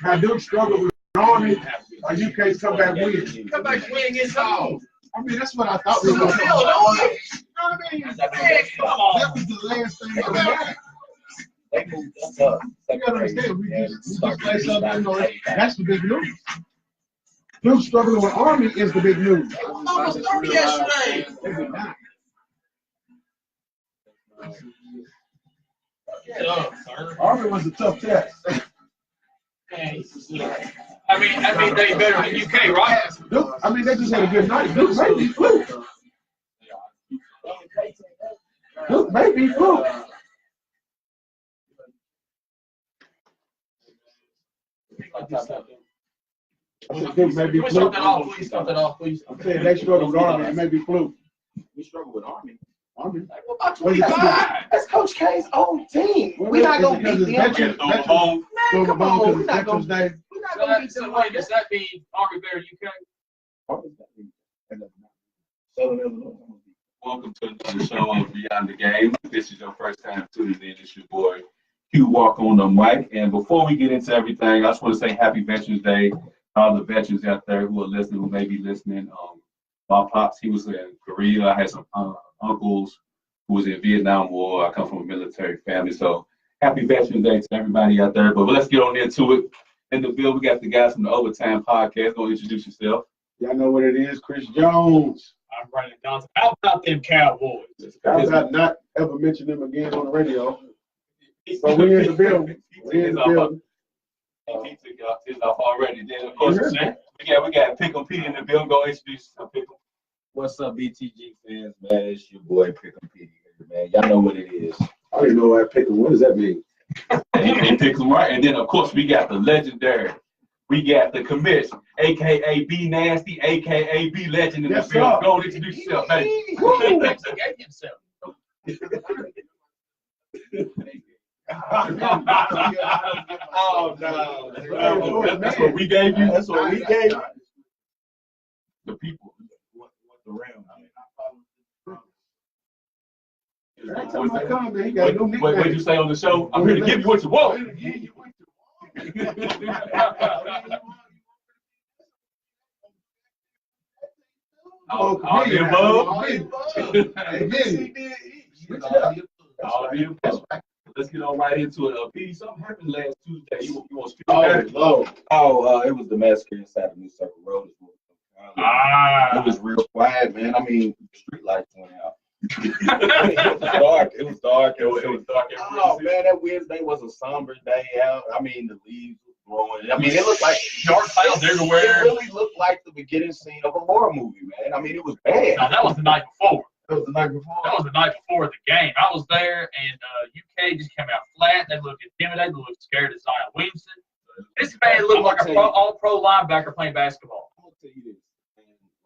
How Duke struggled with Army, UK's come back win. Come back win against home. I mean, that's what I thought we were going to do. You know what I mean? That was the last thing that mattered. They moved us up. You gotta understand, we just play something, you know, that's the big news. Duke struggling with Army is the big news. Almost 30 yesterday. Get up, sir. Army was a tough test. I mean, they better than UK, right? Duke, I mean, they just had a good night. Duke may be fluke. Duke may be fluke. I said Duke may be Please fluke. stop that off, please. Stop that off, please. I'm saying they struggle with Army. It may be fluke. We struggle with Army. Army. Like, what about 25? That's Coach K's own team. We're not going to beat them. Veterans, come on, we're not going to beat So wait, does that mean Army better UK? Southern Illinois. Welcome to the show of Beyond the Game. If this is your first time tuning in, it's your boy Q Walk on the mic. And before we get into everything, I just want to say Happy Veterans Day. All the veterans out there who are listening, who may be listening. My pops, he was in Korea. I had some uncles who was in Vietnam War. I come from a military family. So Happy Veterans Day to everybody out there. But let's get on into it. In the bill, we got the guys from the Overtime Podcast. Go introduce yourself. Y'all know what it is, Chris Jones. I'm Brandon Johnson. How about them Cowboys? I about not ever mention them again on the radio. But we in the building. We in the building. He took his off already. Then of course we got Pick'em P in the building. Go introduce yourself, Pick'em. What's up, BTG fans, man? It's your boy Pick'em P here, man. Y'all know what it is. I don't even know why I picked them. What does that mean? He picks them right. And then, of course, we got the legendary. We got the commission, a.k.a. B Nasty, a.k.a. B Legend in the building. Go introduce yourself, baby. He gave himself. Oh, no. That's what we gave you. That's what we gave you. The people. The realm. Every time I come, man, he got a new nickname. What did you say on the show? I'm here to give you what you want. All the above. Let's get on right into it. P, something happened last Tuesday. You want to speak about it? It was the massacre inside of New Circle Road. It was real quiet, man. I mean, the street lights went out. It was dark. Oh man, that Wednesday was a somber day out. I mean, the leaves were blowing. I mean, it looked like dark clouds everywhere. It really looked like the beginning scene of a horror movie, man. I mean, it was bad. Now, that was the night before. That was the night before. That was the night before the game. I was there, and UK just came out flat. They looked intimidated. They looked scared of Zion Williamson. This man looked like a all-pro linebacker playing basketball. I'm gonna tell you this.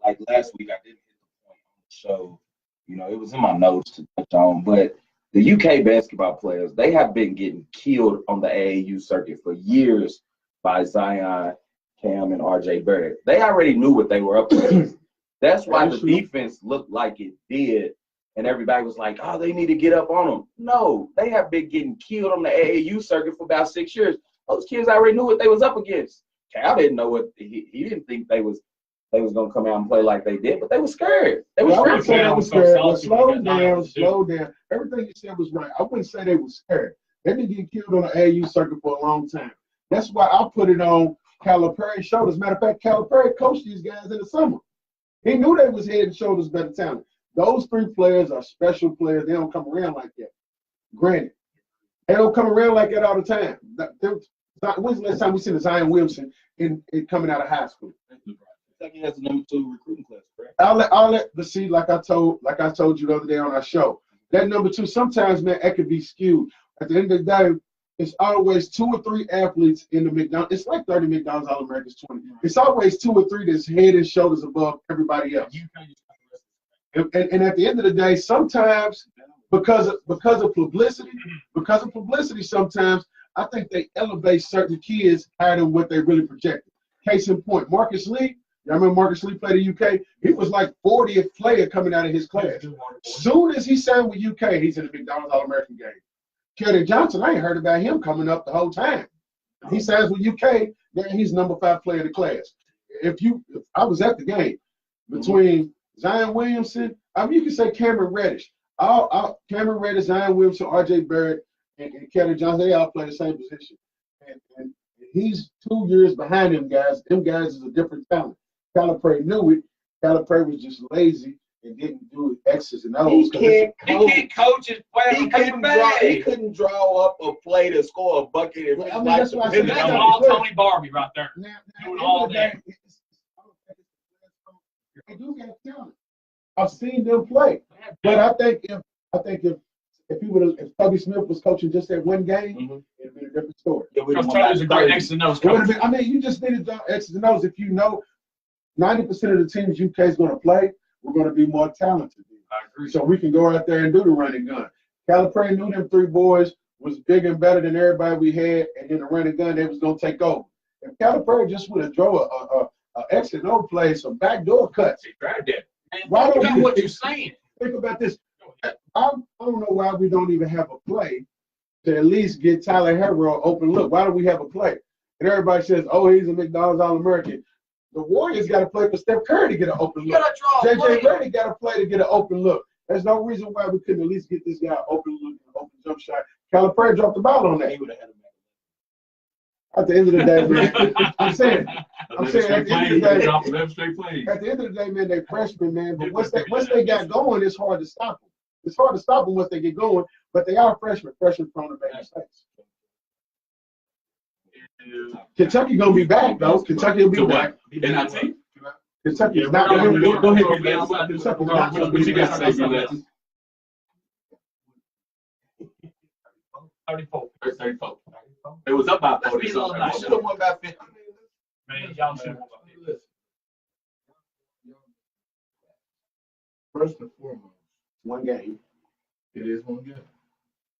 Like last week, I didn't hit the point on the show. You know, it was in my notes to touch on, but the UK basketball players, they have been getting killed on the AAU circuit for years by Zion, Cam, and RJ Barrett. They already knew what they were up against. That's why the defense looked like it did, and everybody was like, oh, they need to get up on them. No, they have been getting killed on the AAU circuit for about 6 years. Those kids already knew what they was up against. Cal didn't know what he didn't think they was going to come out and play like they did, but they were scared. They were scared. Slow down. Everything you said was right. I wouldn't say they were scared. They've been getting killed on the AAU circuit for a long time. That's why I put it on Calipari's shoulders. Matter of fact, Calipari coached these guys in the summer. He knew they was head and shoulders better talent. Those three players are special players. They don't come around like that. Granted, they don't come around like that all the time. When's the last time we seen Zion Williamson in coming out of high school? He has the number 2 recruiting class, correct? But see, like I told you the other day on our show, that number 2, sometimes, man, it could be skewed. At the end of the day, it's always 2 or 3 athletes in the McDonald's. It's like 30 McDonald's All-Americans, 20. It's always 2 or 3 that's head and shoulders above everybody else. And at the end of the day, sometimes because of publicity, sometimes I think they elevate certain kids higher than what they really projected. Case in point, Marcus Lee. Y'all remember Marcus Lee played at UK? He was like 40th player coming out of his class. Soon as he signed with UK, he's in the McDonald's All-American game. Keldon Johnson, I ain't heard about him coming up the whole time. He signs with UK, then he's number 5 player of the class. If I was at the game between Zion Williamson, I mean, you can say Cameron Reddish. Cameron Reddish, Zion Williamson, R.J. Barrett, and Kelly Johnson, they all play the same position. And he's 2 years behind them guys. Them guys is a different talent. Calipari knew it. Calipari was just lazy and didn't do X's and O's. He can't coach his way. He couldn't draw up a play to score a bucket. That's why I said that's all Tony Barbie right there. Doing all that. They do have talent. I've seen them play, but I think if Toby Smith was coaching just that one game, it'd be a different story. Because Toby's a great X's and O's coach. I mean, you just need to X's and O's. If you know 90% of the teams UK is going to play, we're going to be more talented. I agree. So we can go out there and do the running gun. Calipari knew them 3 boys was bigger and better than everybody we had, and then the running gun, they was going to take over. If Calipari just would have drove a X and O play, some backdoor cuts. He grabbed it. Why don't you what you're saying? Think about this. I don't know why we don't even have a play to at least get Tyler Herro an open look. Why don't we have a play? And everybody says, oh, he's a McDonald's All-American. The Warriors got to play for Steph Curry to get an open look. JJ Redick got to play to get an open look. There's no reason why we couldn't at least get this guy an open look, an open jump shot. Calipari dropped the ball on that. He would have had him. At the end of the day, man, I'm saying at the end of the day, man, they freshmen, man. But once they got going, it's hard to stop them. It's hard to stop them once they get going. But they are freshmen prone to make mistakes. Kentucky gonna be back though. Kentucky will be back. Kentucky is not going to go ahead. Kentucky not going to be back. 34. 34. It was up by 40. I should have won by 50. Man, y'all should have won by 50. First and foremost, One game. it is one game.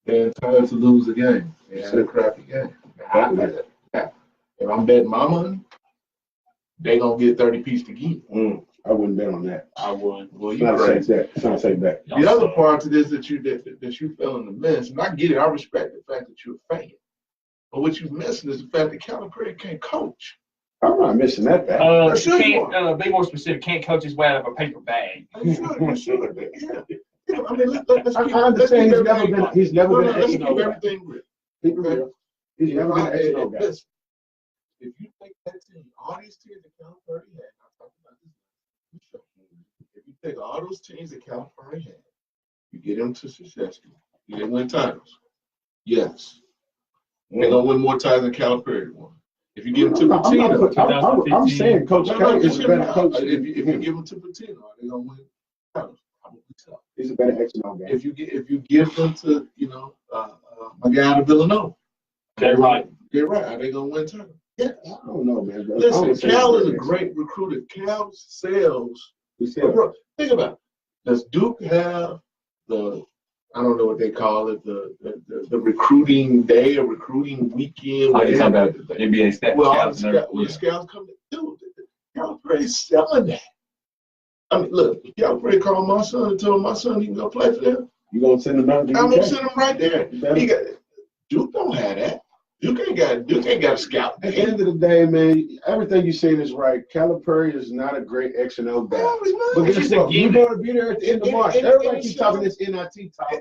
They're entitled to lose a game. It's a crappy game. Now, if I'm betting my money, they're going to get 30 piece to get. I wouldn't bet on that. I would. Well, It's you not crazy. say that. It's not say that. The other part to this that you fell in the miss, and I get it, I respect the fact that you're a fan. But what you're missing is the fact that Calipari can't coach. I'm not missing that. Can't be more specific. Can't coach his way out of a paper bag. You should. Yeah. I mean, let's I keep, understand let's keep he's never been. let's keep an everything real. He's never been an X&O guy. Listen, if you take that team, all these teams that Calipari had, I talked about this. If you take all those teams that Calipari had, you get them to success, you didn't win titles. Yes. They're going to win more titles than Calipari won. If you give them to Patino, I'm saying Coach K is a better coach. If you give them to Patino, they're going to win titles. He's a better X&O guy. If you give them to my guy to Villanova, They're right. Are they gonna win titles? Yes. I don't know, man. Listen, Cal is a great recruiter. Cal sells. Think about it. Does Duke have the I don't know what they call it, the recruiting day or recruiting weekend? Talking about the NBA stats. Well, all the scouts come to do. Calipari's selling that. I mean, look, Calipari called my son and told my son he can go play for them. You gonna send him out? I'm gonna send him right there. Duke don't have that. Duke ain't got a scout. At the end of the day, man, everything you saying is right. Calipari is not a great X&O guy. No, he's not. But guess what? You're going to be there at the end of March. Everybody keeps talking this NIT talk.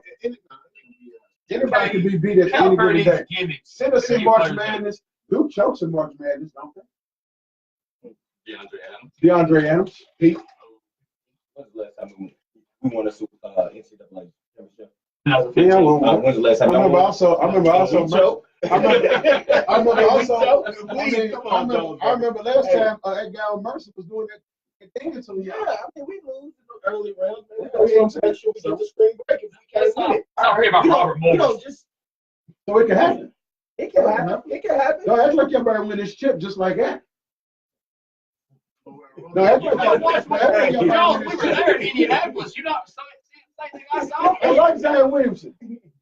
Anybody can be beat at any given day. Send us in March Madness. Duke chokes in March Madness, don't they? DeAndre Adams. Pete. When's the last time we won a Super NCAA championship? Yeah, When's the last time? I remember also. I remember last time that guy Mercer was doing that thing until Yeah, I mean, we lose in the early rounds. We don't make sure we get the spring break if we can't win it. I'm worried about Robert Morris. so it can happen. It can happen. It can happen. Don't act like y'all win this chip just like that. No, act like No, we were there in Indianapolis. You're not saying thing I saw. I like Zion Williamson.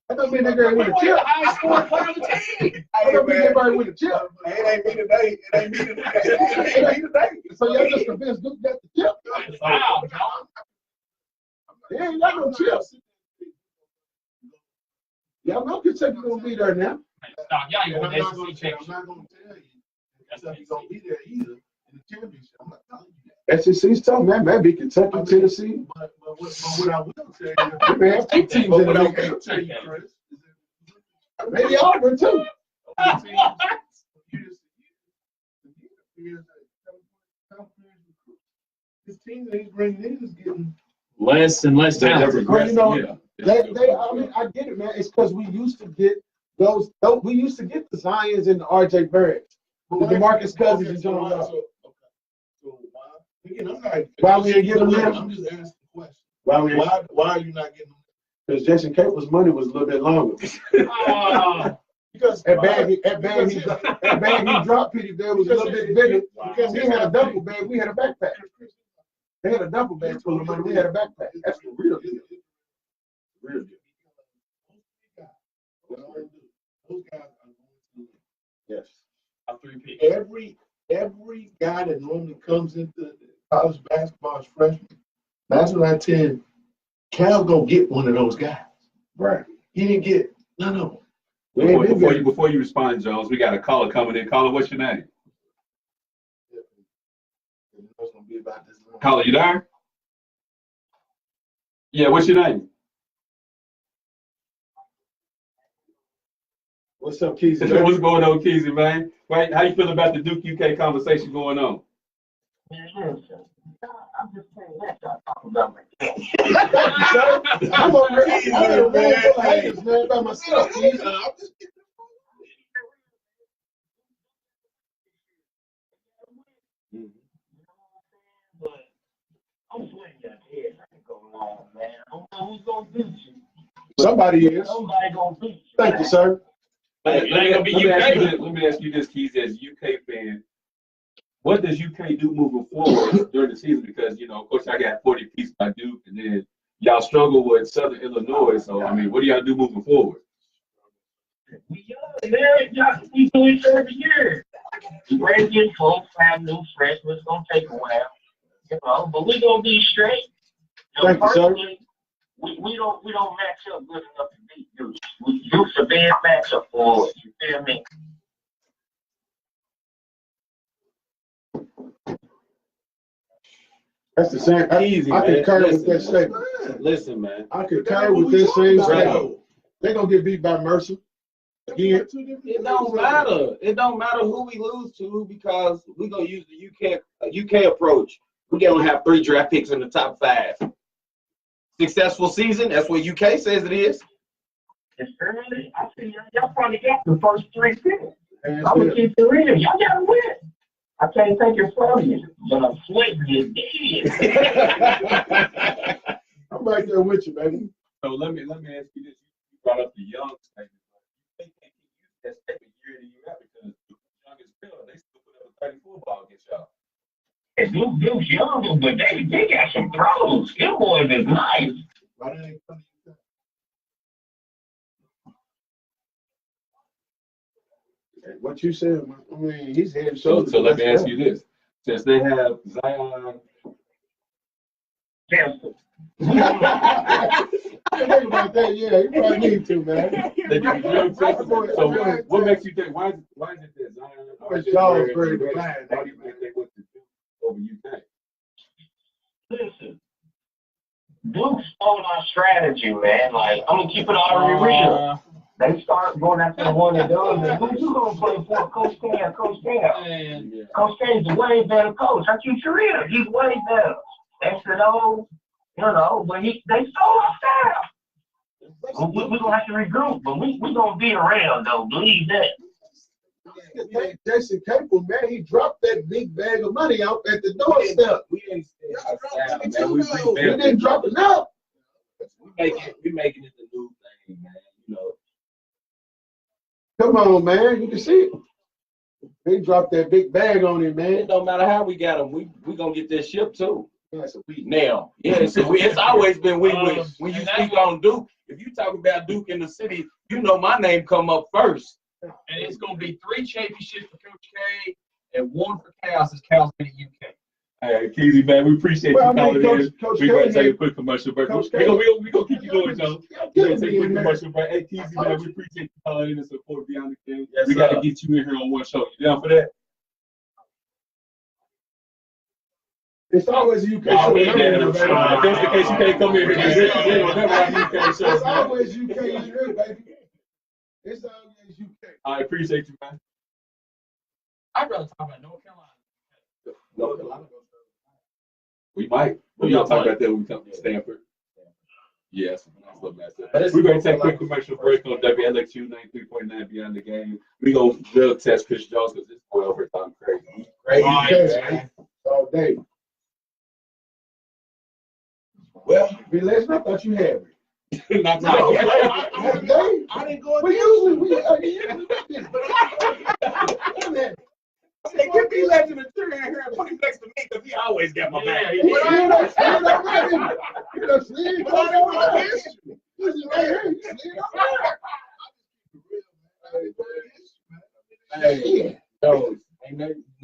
That don't mean they're going to win a chip. The highest scoring player on the team. That don't mean everybody win a chip. It ain't me today. It ain't me today. So y'all just convinced Duke got the chip. Wow, John. They ain't got no chips. Y'all know Kentucky gonna be there now. Stop. Y'all ain't And going I'm to not SEC going to championship. tell you Kentucky's going to be there either in the championship. I'm not telling you that. SEC's tough, man. Maybe Kentucky, Tennessee. But what I will tell you, They have 2 teams but in what the I league. will tell you, Chris, is that Maybe Auburn too. This team that he's bringing in is getting Less and less They're talented. Well, you know, yeah. I mean, I get it, man. It's because we used to get we used to get the Zions and the R.J. Barrett, the DeMarcus Cousins and John Wall. So why? Again, I'm not. Why we ain't getting them? I'm just asking the question. Why Why are you not getting them? Because Jason Capel's money was a little bit longer. Because That bag he dropped Petey there was a little bit bigger. Because he had a duffel bag, we had a backpack. They had a duffel bag full of money, we had a backpack. That's the real deal. Real deal. Those guys are going to Yes. every guy that normally comes into college basketball as freshman. That's what I tell you. Cal's gonna get one of those guys. Right. He didn't get none of them. Before you respond, Jones, we got a caller coming in. Caller, what's your name? It's gonna be about this long. Caller, you there? Yeah, what's your name? What's up, Keezy? What's going on, Keezy, man? Right, how you feel about the Duke UK conversation going on? I'm just saying that y'all talking about my game. I'm over here. I'm in a room full of haters, man, by myself. Keezy. I'm just But I'm sweating your head. I can go along, man. I don't know who's gonna beat you. Somebody is. Somebody gonna beat you. Thank you, sir. Hey, it ain't gonna be UK. Let me ask you this, Keith, as a UK fan, what does UK do moving forward during the season? Because, you know, of course, I got 40 pieces by Duke, and then y'all struggle with Southern Illinois. So, I mean, what do y'all do moving forward? We young, man. We do it every year. We bring in folks, have new freshmen. It's gonna take a while, you know, but we gonna be straight. You know, Thank you, sir. personally, we don't match up good enough to beat Duke. Duke's a bad matchup for us. You feel me? That's the same. Easy, I man. concur with that Listen, statement. Listen, man. I concur with this same about. statement. They're going to get beat by Mercer. Again. It don't matter. It don't matter who we lose to because we're gonna use the UK approach. We're gonna have 3 draft picks in the top 5. Successful season, that's what UK says it is. It's early. I see y'all probably got the first 3 picks. And I'm gonna keep it real. Y'all gotta win. I can't take it from you, but I'm sweating you dead. I'm right there with you, baby. So let me ask you this. You brought up the young statement. They can't use that statement year in and year out because the youngest player, they still put up a 34 ball against y'all. Duke's younger, but they got some problems. Them boys is nice. Why didn't they come to you? What you said, I mean, he's head and So shoulders. let me ask you this. Since they have Zion. Cancel. I think about that, yeah. You probably need to, man. So what makes you think, why is it that Zion It's Jones very declined. why do you think they went to Duke over UK? Listen, Duke stole our strategy, man. Like, I'm gonna keep it all real. They start going after the one and done. And who you gonna play for? Coach Cam. Coach Cam's a way better coach. I keep it real. He's way better. X&O, you know, but they stole our style. We're gonna have to regroup, but we gonna be around though. Believe that. Jason Capel, man, he dropped that big bag of money out at the doorstep. We ain't We didn't drop it out. we making it the new thing, man. You know. Come on, man. You can see it. They dropped that big bag on him, man. It don't matter how we got them. We gonna get this ship too. That's a week. Now, yeah, it's always been when you speak on Duke. If you talk about Duke in the city, you know my name come up first. And it's going to be 3 championships for Coach K and 1 for Cal's as Cal's been at UK. Hey, Keezy, man, we appreciate you calling in. We're going to take a quick commercial break. We're going to keep you going, Joe. We're going to take a quick commercial break. Hey, Keezy, man, we appreciate you calling in and support Beyond the Game. We got to get you in here on one show. You down for that? It's always a UK show. If that's the case, you can't come in here. It's always UK in here, baby. It's always UK. I appreciate you, man. I'd rather talk about North Carolina. North Carolina. We might. We're going to talk about that when we come to Stanford. Yes. We're going to take a quick commercial break on WLXU 93.9 Beyond the Game. We're going to drug test Chris Jones because this boy over time crazy. Crazy. All day. Well, Relation, I thought you had me. Not I didn't go Give me Legend of Tree in here and put him next to me because he always got my back. Hey, no, ain't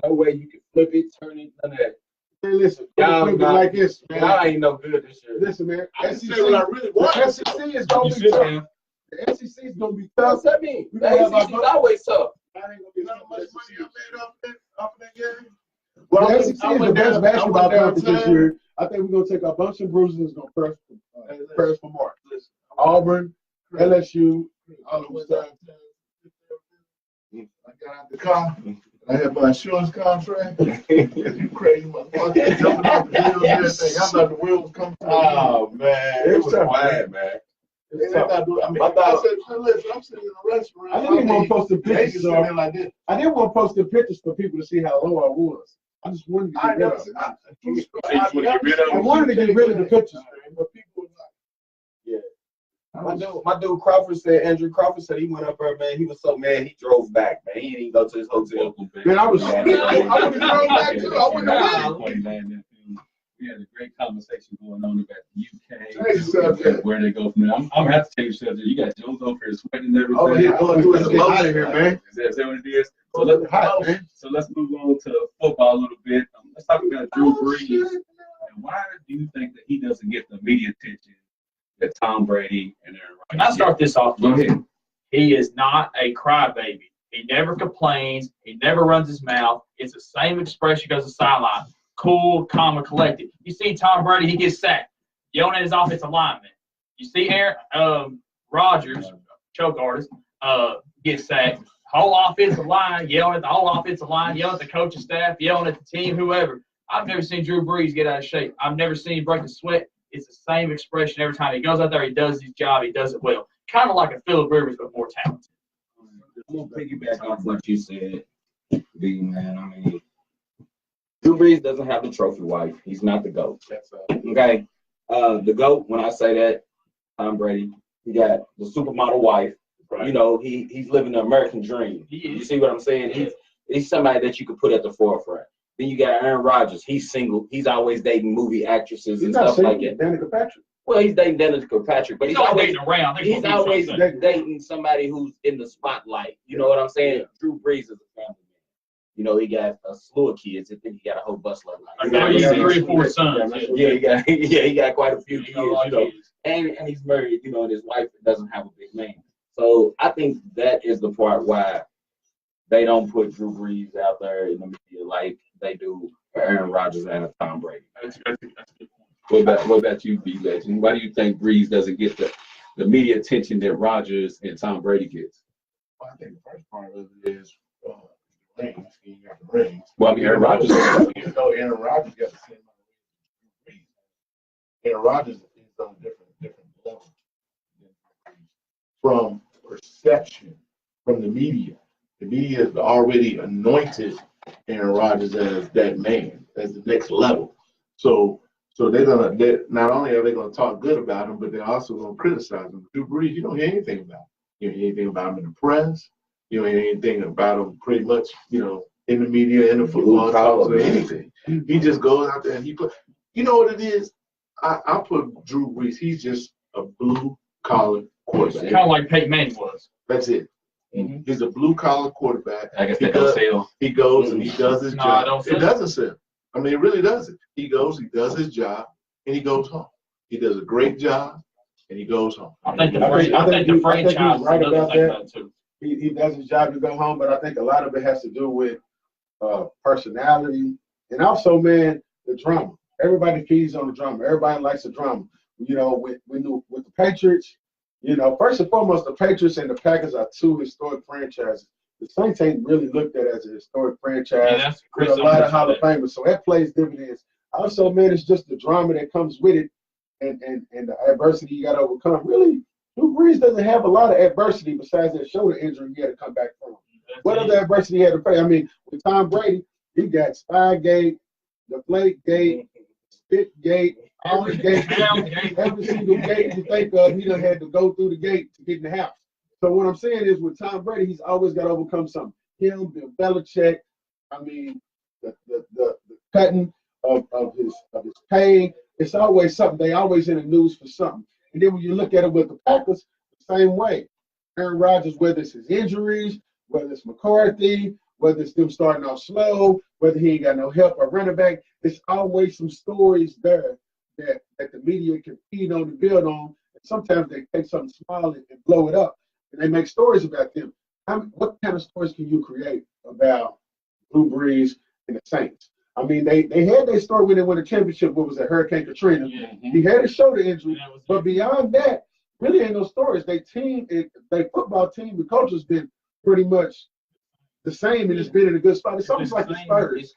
no way you can flip it, turn it, none of that. Hey, listen, y'all like this, man. Y'all ain't no good this year. Listen, man. SEC, the SEC is gonna be tough. The SEC is gonna be tough. What's that mean? The SEC is always tough. I ain't gonna get how much money I made off that game. Well, the SEC is the best basketball conference this year. I think we're gonna take a bunch of bruises and it's gonna press for Mark. Auburn, LSU, all of them. I got out the car. I had my insurance contract. You crazy motherfucker. Jumping off the wheels and everything. I thought the wheels was coming through. Oh, man. It was bad, man. I said, listen, I'm sitting in a restaurant. I didn't want to post the pictures. Like this. I didn't want to post the pictures for people to see how low I was. I just wanted to get rid of them. I wanted to get rid of the pictures. But people were like, yeah. My dude Crawford said, Andrew Crawford said he went up there, man. He was so mad he drove back, man. He didn't even go to his hotel. Man, I was. I would have drove back too. I wouldn't have went. We had a great conversation going on about the UK, where they go from there. I'm gonna have to change subject. You got Jones over here sweating and everything. Oh, yeah, going through his out of here, man. Is that what it is? So let's move on to football a little bit. Let's talk about Drew Brees. And why do you think that he doesn't get the media attention that Tom Brady and Aaron Rodgers? Can I start this off? Go ahead. He is not a crybaby. He never complains. He never runs his mouth. It's the same expression goes to sideline. Cool, calm, and collected. You see Tom Brady, he gets sacked, yelling at his offensive lineman. You see Aaron Rodgers, choke artist, gets sacked. Whole offensive line, yelling at the whole offensive line, yelling at the coaching staff, yelling at the team, whoever. I've never seen Drew Brees get out of shape. I've never seen him break a sweat. It's the same expression every time he goes out there. He does his job. He does it well. Kind of like a Phillip Rivers, but more talented. I'm gonna piggyback off what you said, B man. I mean, Drew Brees doesn't have the trophy wife. He's not the GOAT. Okay. The GOAT, when I say that, Tom Brady, he got the supermodel wife. Right. You know, he's living the American dream. You see what I'm saying? He's somebody that you could put at the forefront. Then you got Aaron Rodgers. He's single. He's always dating movie actresses and stuff like that. Danica Patrick. Well, he's dating Danica Patrick, but he's always dating around. He's always dating somebody who's in the spotlight. You know what I'm saying? Yeah. Drew Brees is a family man. You know, he got a slew of kids. I think he got a whole busload. Three or four sons. Yeah, he got quite a few kids. You know, and he's married. You know, and his wife doesn't have a big name. So I think that is the part why they don't put Drew Brees out there in the media like they do for Aaron Rodgers and Tom Brady. That's a good point. What about you, B Legend? Why do you think Brees doesn't get the media attention that Rodgers and Tom Brady gets? Well, I think the first part of it is rings. He got the rings. Well, I mean, Aaron Rodgers. Even though Aaron Rodgers got the same amount of rings, Aaron Rodgers is on a different level from perception from the media. The media has already anointed Aaron Rodgers as that man, as the next level. So they're not only are they gonna talk good about him, but they're also gonna criticize him. Drew Brees, you don't hear anything about him. You don't hear anything about him in the press. You don't hear anything about him pretty much, you know, in the media, in the football talks or anything. He just goes out there and he put. You know what it is? I put Drew Brees. He's just a blue collar quarterback. Kind of like Peyton Manning was. That's it. Mm-hmm. He's a blue collar quarterback. I guess that don't sell. He goes and he does his job. It doesn't sell. I mean, it really doesn't. He goes, he does his job, and he goes home. He does a great job, and he goes home. I think the franchise right about that. Too. He does his job to go home, but I think a lot of it has to do with personality and also, man, the drama. Everybody feeds on the drama. Everybody likes the drama. You know, with the Patriots, you know, first and foremost, the Patriots and the Packers are two historic franchises. The Saints ain't really looked at as a historic franchise with a lot of Hall of Famers, so that plays dividends. Also, man, it's just the drama that comes with it and the adversity you got to overcome. Really, Drew Brees doesn't have a lot of adversity besides that shoulder injury he had to come back from. What other adversity he had to face? I mean, with Tom Brady, he got Spygate, Deflategate, Spitgate, all the gates, every single gate you think of, he done had to go through the gate to get in the house. So what I'm saying is with Tom Brady, he's always got to overcome something. Him, Bill Belichick, I mean, the cutting of his pay, it's always something. They always in the news for something. And then when you look at it with the Packers, the same way. Aaron Rodgers, whether it's his injuries, whether it's McCarthy, whether it's them starting off slow, whether he ain't got no help or running back, there's always some stories there that the media can feed on and build on. And sometimes they take something small and blow it up, and they make stories about them. What kind of stories can you create about Drew Brees and the Saints? I mean, they had their story when they won the championship. What was it, Hurricane Katrina? Yeah. He had a shoulder injury, but beyond that, really ain't no stories. They football team, the culture has been pretty much the same, and it's been in a good spot. It's almost like the Spurs.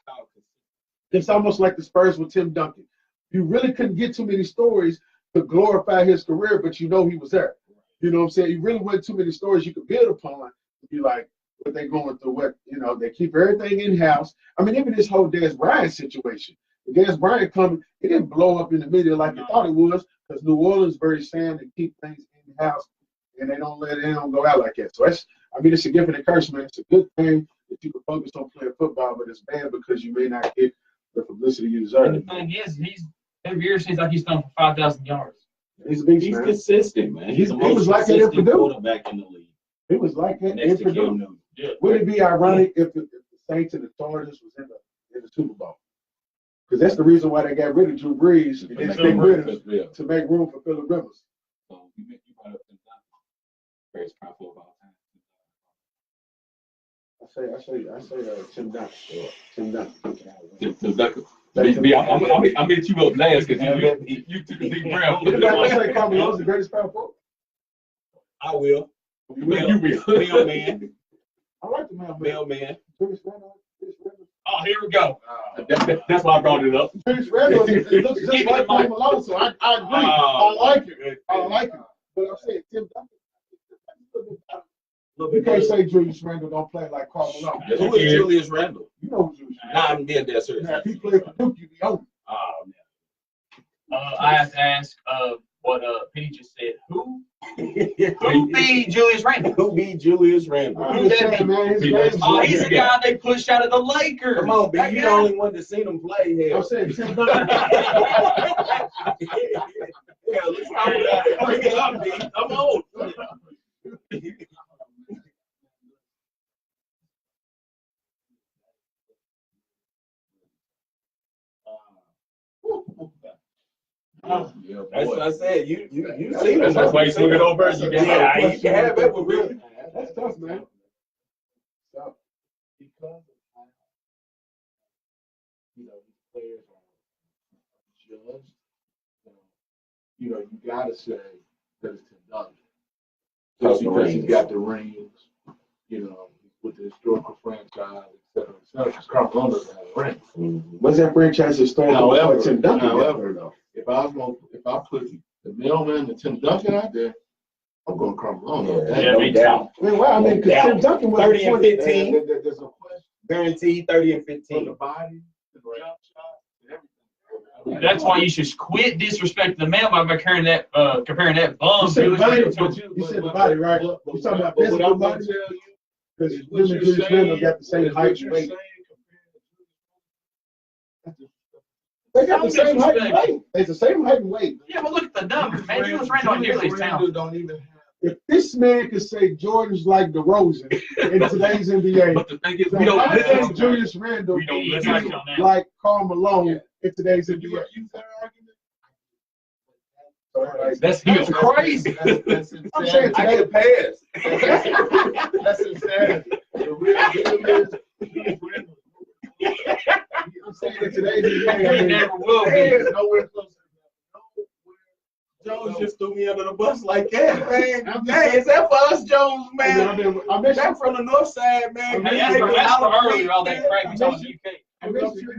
It's almost like the Spurs with Tim Duncan. You really couldn't get too many stories to glorify his career, but you know he was there. You know what I'm saying? You really wasn't too many stories you could build upon to be like what they're going through. What, you know, they keep everything in house. I mean, even this whole Dez Bryant situation. The Dez Bryant coming, it didn't blow up in the media like they thought it was, because New Orleans very sound and keep things in house, and they don't go out like that. So it's a gift and a curse, man. It's a good thing that you can focus on playing football, but it's bad because you may not get the publicity you deserve. And the thing is, he's every year seems like he's done for 5,000 yards. He's consistent, man. He's the most consistent quarterback in the league. He was like that in Purdue. Yeah. Would it be ironic if the Saints and the Chargers was in the Super Bowl? Because that's the reason why they got rid of Drew Brees and then stick with him to make room for Phillip Rivers. So you brought up Tim Duncan, greatest powerful of all time. I say Tim Duncan. Tim Duncan. I'll hit you up last because you took a deep breath. Anybody say Karl Malone's the greatest power forward? I will. You will. Mailman. I like the mailman. Oh, here we go. That's why I brought it up. It looks just like Karl Malone, so I agree. I like it. But I'm saying Tim Duncan. You can't say Julius Randle don't play like Karl Malone. Who is Julius Randle? You know who Julius Randle is. I'm being dead serious. Now, if he played for Duke, you'd be over. I have to ask what Penny just said. Who be Julius Randle? Who be Julius Randle? Who's that? He's the guy they pushed out of the Lakers. Come on, B. You the only one to see them play here. I'm saying Tim Duncan. Yeah, let's talk about it. Bring it up, B. Come on. That's what I said. You see them. That's why you swing it over. You can have it with me. That's tough, man. So, because of these players are judged, you gotta say that it's Tim Duncan. Just because he's got the rings, with the historical franchise, et cetera, because Karl Malone doesn't have a ring. What's that franchise historical? However, Tim Duncan. However, if I put the mailman and Tim Duncan out there, I'm going Karl Malone. No doubt. Because Tim Duncan was 30 and 15. There's no question. Guaranteed 30 and 15. The body, the jump shot, everything. That's why you should quit disrespecting the man by comparing that bum. You said the body, right? You're talking about physical body? Because him and Julius Randle got the same height and weight. They got the same height and weight. It's the same height and weight. Yeah, but look at the numbers, man. Julius Randle nearly his talent. Don't even have if this man could say Jordan's like DeRozan in today's NBA, But the thing is, then we don't how listen can to Julius Randle We don't be listen to him now. like Karl Malone in today's Did you NBA? use that argument? That's crazy. That's I'm saying I today, get a pass. That's insanity. The real deal is Julius Randle. I'm saying in today's NBA, I He mean, never will be. It's nowhere close to Jones just threw me under the bus like that, man. I'm just Hey, saying- is that for us, Jones, I mean, man? I mentioned, That from the north side, man. Hey, that's for earlier, all that crap you talking UK. I mentioned,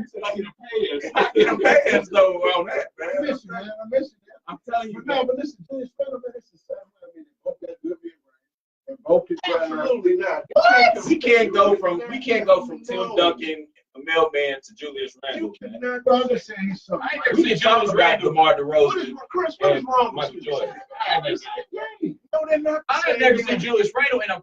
I get a pass though on that, I man. mentioned, man. I mentioned that. I'm telling you, But no, but listen, Julius Randle, man, it's the same way. I mean, they both got good mid-range. And both can drive. Absolutely not. we can't go from Tim Duncan, a mailman, to Julius Randle. You cannot But I'm just saying he's something. I ain't never We seen can talk Julius about Randle. DeMar What is, DeRozan Chris, what is and wrong Michael with Jordan. you? No, they're not. I ain't never seen Julius Randle in a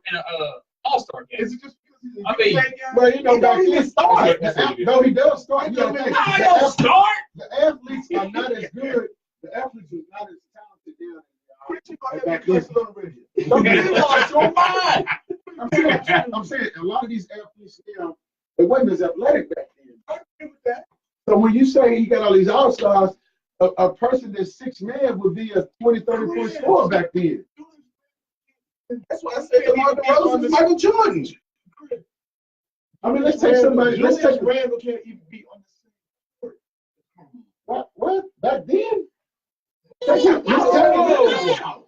All-Star game. Is it just because he's a I mean, UK guy? Well, you know, He don't back even then, start. no, he does start. You gotta think, I don't start. the athletes are not as good. The athletes are not as talented now. Chris, you gonna Back have to then. listen on the radio. Don't get me You wrong. lost your mind. I'm saying a lot of these athletes now, they wasn't as athletic back then. I agree with that. So when you say he got all these all-stars, a person that's 6'9" would be a 20, 30 point scorer back then. That's why I said DeMar DeRozan is Michael Jordan. I mean, let's take somebody. Let's Julius take Randle can't even be on the same court. what back then. His talent level-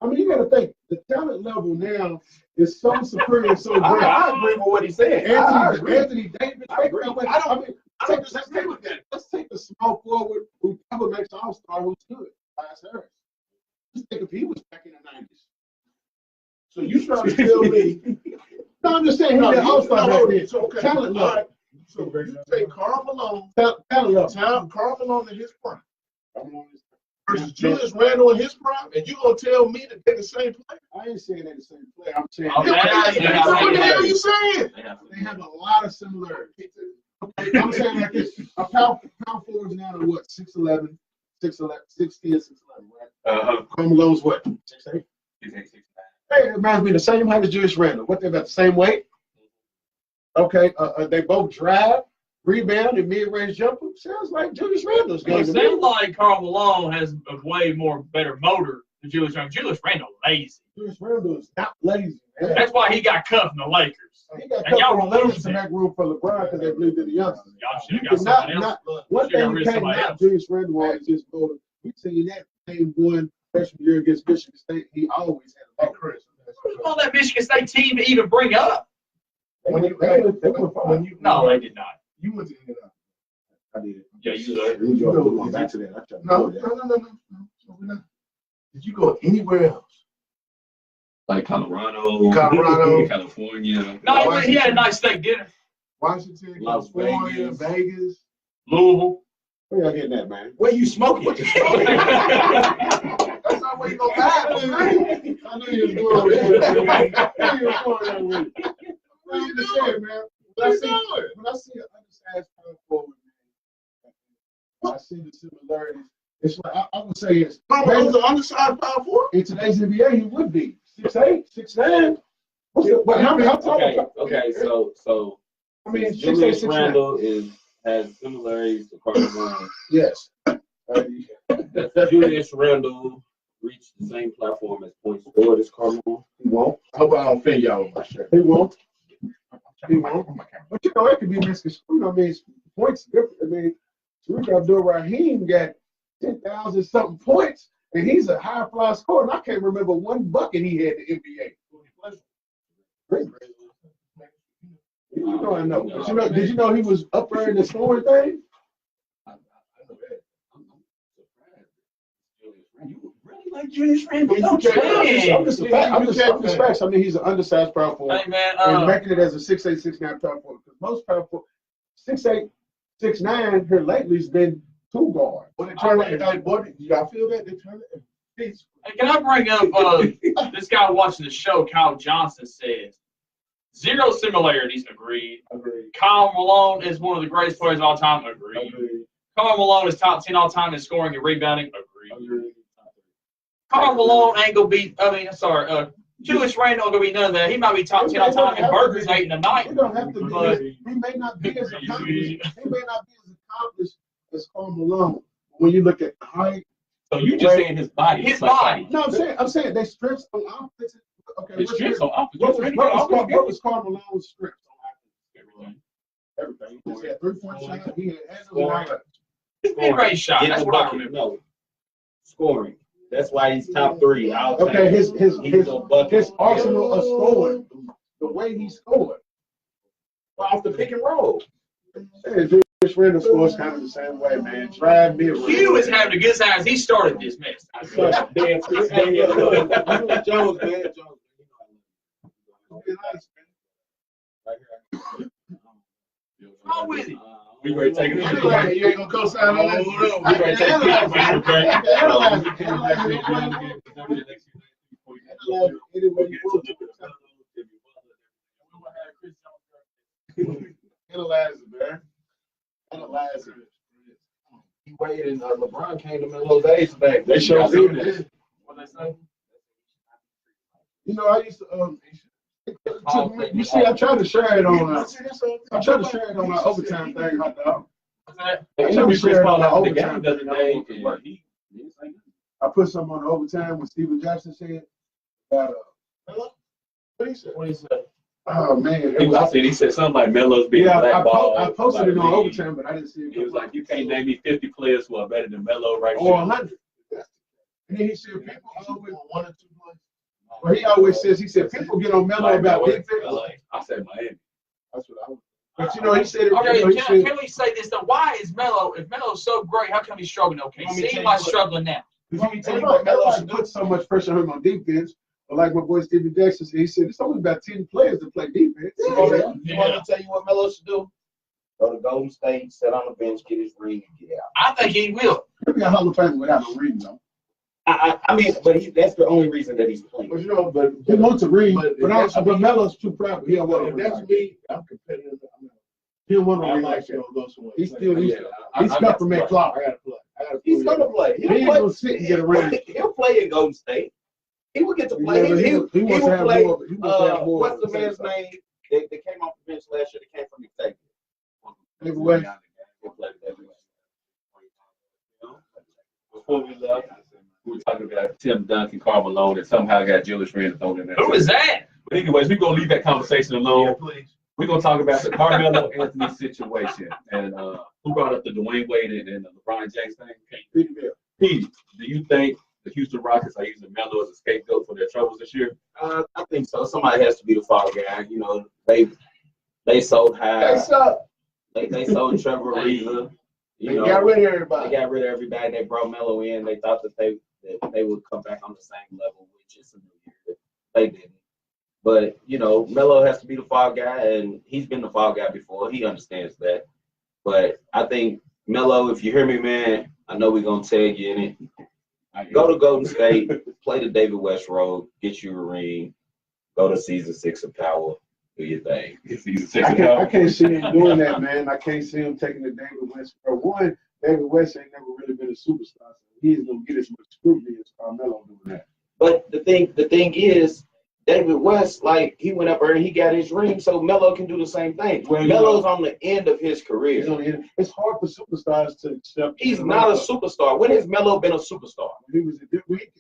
I mean, you got to think the talent level now is so superior, and so great. I agree with what he said. I agree. Anthony Davis. I agree. Let's take the small forward who never makes All-Star who's good. Tobias Harris. Just think if he was back in the 90s. So you trying to tell me? No, I'm just saying he was an All-Star back then. So, okay. Talent All level. right. So you take Karl Malone, Talent level. Karl Malone in his prime, versus Julius Randle in his prime, and you gonna tell me that they're the same player? I ain't saying they're the same player. I'm saying Okay. What the hell are you saying? they have a lot of similarities. Okay, I'm saying like this: a power forward now are what 6'11", 6'10", 6'11", right? Karl Malone's what 6'8". Hey, it reminds me of the same height as Julius Randle. What, they about the same weight? Okay, they both drive, rebound, and mid-range jumper. Sounds like Julius Randle's game. It sounds like Karl Malone has a way more better motor than Julius Randle. Julius Randle lazy. Julius Randle is not lazy, man. That's why he got cut from the Lakers. He got And y'all cut were from losing. to make room for LeBron because they believed in the youngsters. Y'all should You have got cannot someone else. one Should've got thing rid you of can't somebody knock else. Julius Randle on is just go to. We seen that game one freshman year against Michigan State. He always had a big Chris. All that Michigan State team to even bring up. When you No, they did not. you went to Indiana. I did. Yeah, you did. We go back to that. I tried to No, do no, that. no, no, no, no. So we're not. Did you go anywhere else? Like Colorado, California. No, he had a nice steak dinner. Washington, Las California, Vegas. Vegas. Louisville. Where y'all getting that, man? Where you smoking? That's not where you gonna buy it. I knew you was going with that. I knew you was going with it. I'm just saying, man. When I see an undersized power forward, man, when I see the similarities. It's like I would say it's Malone's an undersized power forward. in today's NBA he would be 6'8", 6'9". What's the, but how tall? Okay. So I mean, 6'8", Julius 6'9". Randle has similarities to Karl Malone. Yes. Julius Randle reached the same platform as point scored as Karl Malone. He won't. I hope I don't offend y'all with my shirt. He won't. He won't. But you know, it could be misconstrued. I mean, points different. I mean, Tariq Abdul-Rahim got 10,000 something points, and he's a high fly scorer. And I can't remember one bucket he had in the NBA. You know, I know. But did you know he was up there in the scoring thing? You really like Julius Randle? You can't- I'm just facts. I mean, he's an undersized power forward. Hey, man. And making it as a 6'8", 6'9" power forward. Because most power forward, 6'8", 6'9", here lately has been two guard. But they turn it, boy, y'all feel that? They turn it. Hey, can I bring up this guy watching the show, Kyle Johnson says, zero similarities, agreed. Karl Malone is one of the greatest players of all time, agreed. Karl Malone is top 10 all time in scoring and rebounding, agreed. Karl Malone ain't gonna be. Julius Randle ain't gonna be none of that. He might be top 10 all time in burgers 8 in a night. He don't have to be. But He may not be as accomplished as Karl Malone. When you look at the height. So you just saying his body? His body. No, I'm saying they strengths on offense. Okay, His strengths on offense. What was Karl Malone's strengths on offense? Everything. He just had 3-point shot. He had handles. His mid-range shot. That's what I remember. No, scoring. That's why he's top 3. Okay, his arsenal of scoring, the way he scored, off the pick and roll. Julius Randle scores kind of the same way, man. Drive mid. Q is having a good time. He started this mess. Jones, man. Wrong with it. We ready to take it. You ain't gonna co-sign on that? We ready to Analyze it, man. Analyze it. He waited, and LeBron came to Melo's age back. They showed this. What they say? You know, I used to. You see, I tried to share it on. Our overtime thing, hot dog. I put something on the overtime when Steven Jackson said about what he said. Oh man, he said something like Melo's being blackballed. I posted it on overtime, but I didn't see it. He was like, you can't name me 50 players who are better than Melo right now. Or 100. And then he said people always 1 or 2 players. Well, he always says, people get on Melo about defense. I said Miami. That's what I was. But you know, he said it. Okay, can we say this though? Why is Melo? If Melo's so great, how come he's struggling? Okay, seems like struggling now. Because you tell you what, Melo should put so much pressure on him on defense. But like my boy Steven Jackson said, he said it's only about 10 players that play defense. You want to tell you what Melo should do? Go to Golden State, sit on the bench, get his ring, and get out. I think he will. He'll be a Hall of Famer without no ring, though. I mean, but that's the only reason that he's playing. But you know, but he wants a ring. But Melo's too proud. He don't want If that's me, I'm competitive. He don't want a ring like that. He's Peppermint Clark. He's gonna play. He ain't gonna sit and get a ring. He'll play in Golden State. He will get to play. He will play. What's the man's name? They came off the bench last year. They came from Kentucky. David West. Before we left, we were talking about Tim Duncan, Karl Malone, and somehow got Julius Randle thrown in there. Who is that? But anyways, we're going to leave that conversation alone. Yeah, please. We're going to talk about the Carmelo Anthony situation. And who brought up the Dwayne Wade and the LeBron James thing? Pete, do you think the Houston Rockets are using Melo as a scapegoat for their troubles this year? I think so. Somebody has to be the fall guy. You know, they sold high. They sold Trevor Ariza. They got rid of everybody. They got rid of everybody. They brought Melo in. They thought that they would come back on the same level, which is a new year. They didn't. But, you know, Melo has to be the fall guy, and he's been the fall guy before. He understands that. But I think, Melo, if you hear me, man, I know we're going to tag you in it. Go to Golden State, play the David West road, get you a ring, go to season 6 of Power, do your thing. I can't see him doing that, man. I can't see him taking the David West. For one, David West ain't never really been a superstar, so he ain't going to get as much scrutiny as Carmelo doing that. But the thing is, David West, like, he went up there and he got his ring, so Melo can do the same thing. Well, Melo's on the end of his career. It's hard for superstars to accept. He's not a superstar. When has Melo been a superstar?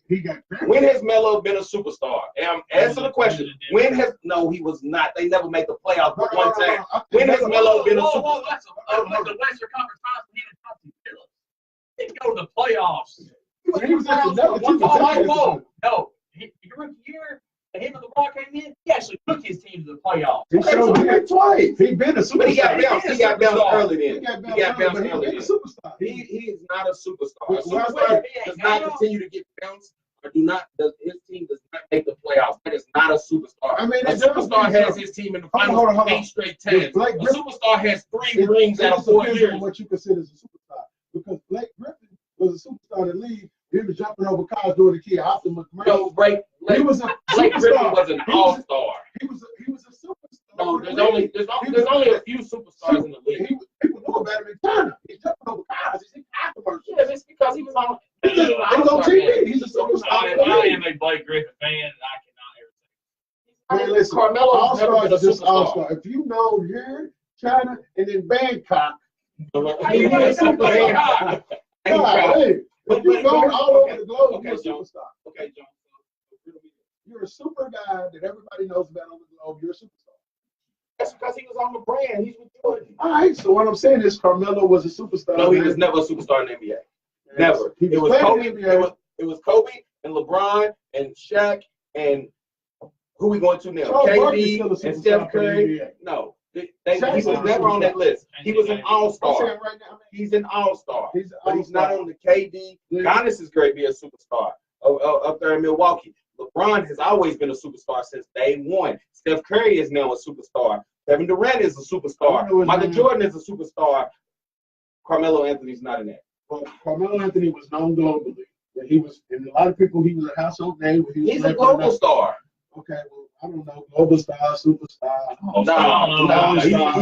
He got drafted. When has Melo been a superstar? Answer the question. He was not. They never made the playoffs one time. When has Melo been a superstar? That's the Western Conference Finals. He didn't go to the playoffs. He was at the No, your rookie year. Him and LeBron came in, he actually took his team to the playoffs. He showed him twice. He been a superstar. But he got bounced early then. He got bounced early. He superstar. He is not a superstar. A superstar does not continue to get bounced or his team does not make the playoffs. That is not a superstar. I mean, a superstar has his team in the finals 8 straight times. A superstar has 3 rings out of 4 years. What you consider as a superstar. Because Blake Griffin was a superstar in the league. He was jumping over cars during the kid. No, Blake Griffin was an all-star. He was a superstar. No, there's only a few superstars in the league. People know about him in China. He's jumping over cars. He's in car commercials. Yeah, it's because he was on. He's on TV. He's a superstar. Carmelo's never been a All-Star is just superstar. All-Star. If you know here, China, and then Bangkok, How you gonna say Bangkok? hey, if you go all over the globe, Okay, you're a John. superstar. Okay, John. You're a super guy that everybody knows about on the globe. You're a superstar. That's because he was on the brand. He's with Jordan. All right, so what I'm saying is Carmelo was a superstar. No, he man. was never a superstar in the NBA. Yes. Never. He It was playing Kobe. in the NBA. It was Kobe and LeBron and Shaq and who we going to now? Charles Barkley's KD still a and superstar Steph for the Curry. NBA. No, he Shaq's was a never on that superstar. list. He was an I'm all-star. saying right now, He's an all-star. he's an But he's not all-star. on the KD. Giannis is great to be a superstar up there in Milwaukee. LeBron has always been a superstar since day one. Steph Curry is now a superstar. Kevin Durant is a superstar. Michael Jordan is a superstar. Carmelo Anthony's not in that. Well, Carmelo Anthony was known globally. That he was, and a lot of people, he was a household name. When he was He's a playing for the global star. Okay, well, I don't know, global star, superstar.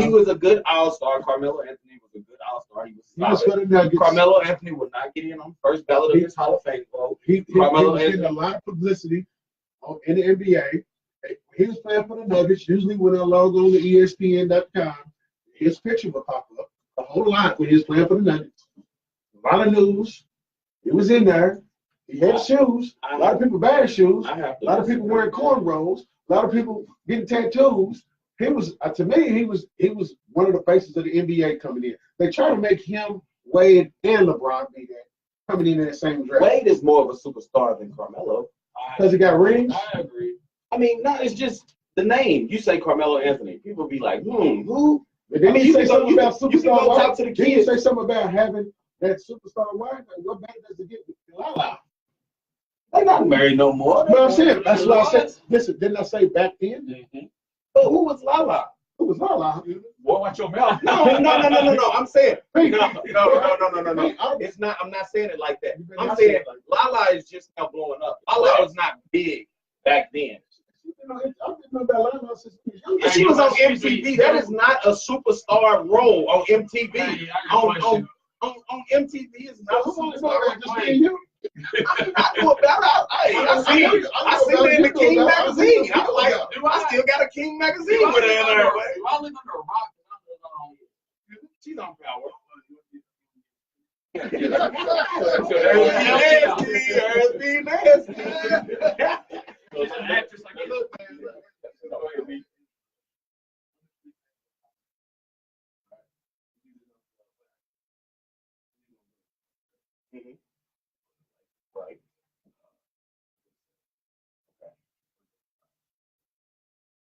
He was a good all-star. Carmelo Anthony was a good all-star. He was for the Nuggets. Carmelo Anthony will not get in on first ballot of his Hall of Fame vote. He Carmelo was getting a lot of publicity in the NBA. He was playing for the Nuggets. Usually when I log on to ESPN.com, his picture would pop up a whole lot when he was playing for the Nuggets. A lot of news. He was in there. He had shoes. A lot of people bad shoes. A lot of people wearing cornrows. A lot of people getting tattoos. He was, to me, he was one of the faces of the NBA coming in. They try to make him, Wade, and LeBron be there, coming in that same draft. Wade is more of a superstar than Carmelo. Because he got rings? I agree. I mean, no, it's just the name. You say Carmelo Anthony. People be like, who? But then you say something about you can superstar go wife. talk to the Then you kids. say something about having that superstar wife. What better does it get with Lala? They're not married no more. But I'm saying, that's what I said. Listen, didn't I say back then? Mm-hmm. But who was Lala? Who was Lala? Boy, watch your mouth. No. I'm saying Hey, no. hey, It's not. I'm not saying it like that. You better I'm not saying say it like Lala is just now blowing up. Lala was not big back then. You know, I didn't know about Lala since he was young. If she was on MTV. That is not a superstar role on MTV. On MTV is not a superstar. Just me and you. I'm not doing better. I see it in the King magazine. I still got a King magazine with her in there. I live under a rock. She's on power. Hers be nasty. She's an actress like you. Right.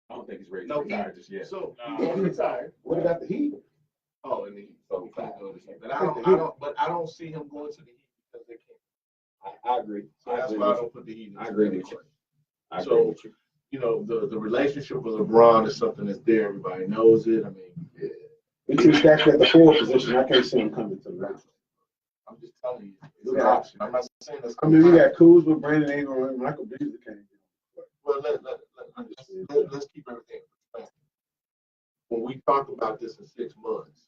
I don't think he's ready No, to retire just yet. So He's retired. What about the Heat? oh, and he So can't go to the Heat. But I I don't see him going to the Heat because they can't. I agree. So that's why I don't put the Heat in. I agree with you. I agree So, with you. you know, the relationship with LeBron is something that's there. Everybody knows it. I mean, He's too stacked at the forward position. I can't see him coming to the ground. I'm just telling you, it's an option. I'm not saying that's. I mean, we got Kuzma, Brandon Ingram, and Michael Beasley can't do it. Well, let's keep everything in perspective. When we talk about this in 6 months,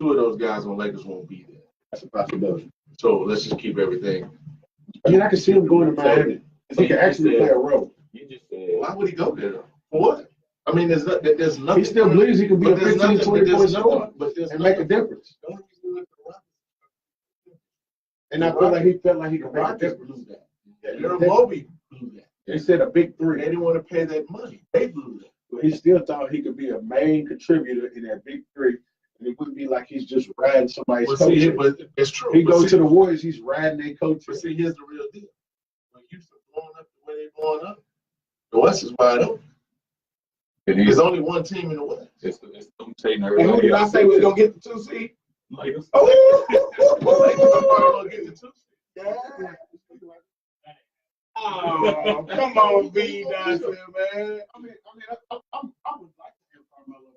2 of those guys on Lakers won't be there. That's a possibility. So let's just keep everything. I mean, I can see him going to Miami. He can actually play a role. You just said. Why would he go there? For what? I mean, there's nothing. He still believes he can be a 15, 20 point scorer and make a difference. And I feel like he felt like he could make a difference. Moby blew that. He said a big They three. didn't want to pay that money. They blew that. But he still thought he could be a main contributor in that big three. And it wouldn't be like he's just riding somebody's But coach. but it's true. He But goes see- to the Warriors, he's riding their coach. But see, here's the real deal. When Houston blowing up the way they're blowing up, the West is wide open. There's only one team in the West. It's them saying And who everybody did I else. say was gonna get the 2 seed? Lakers. Lakers are gonna get the 2 seed. Yeah. Oh, come on, B. Johnson, man. I would like to have Carmelo.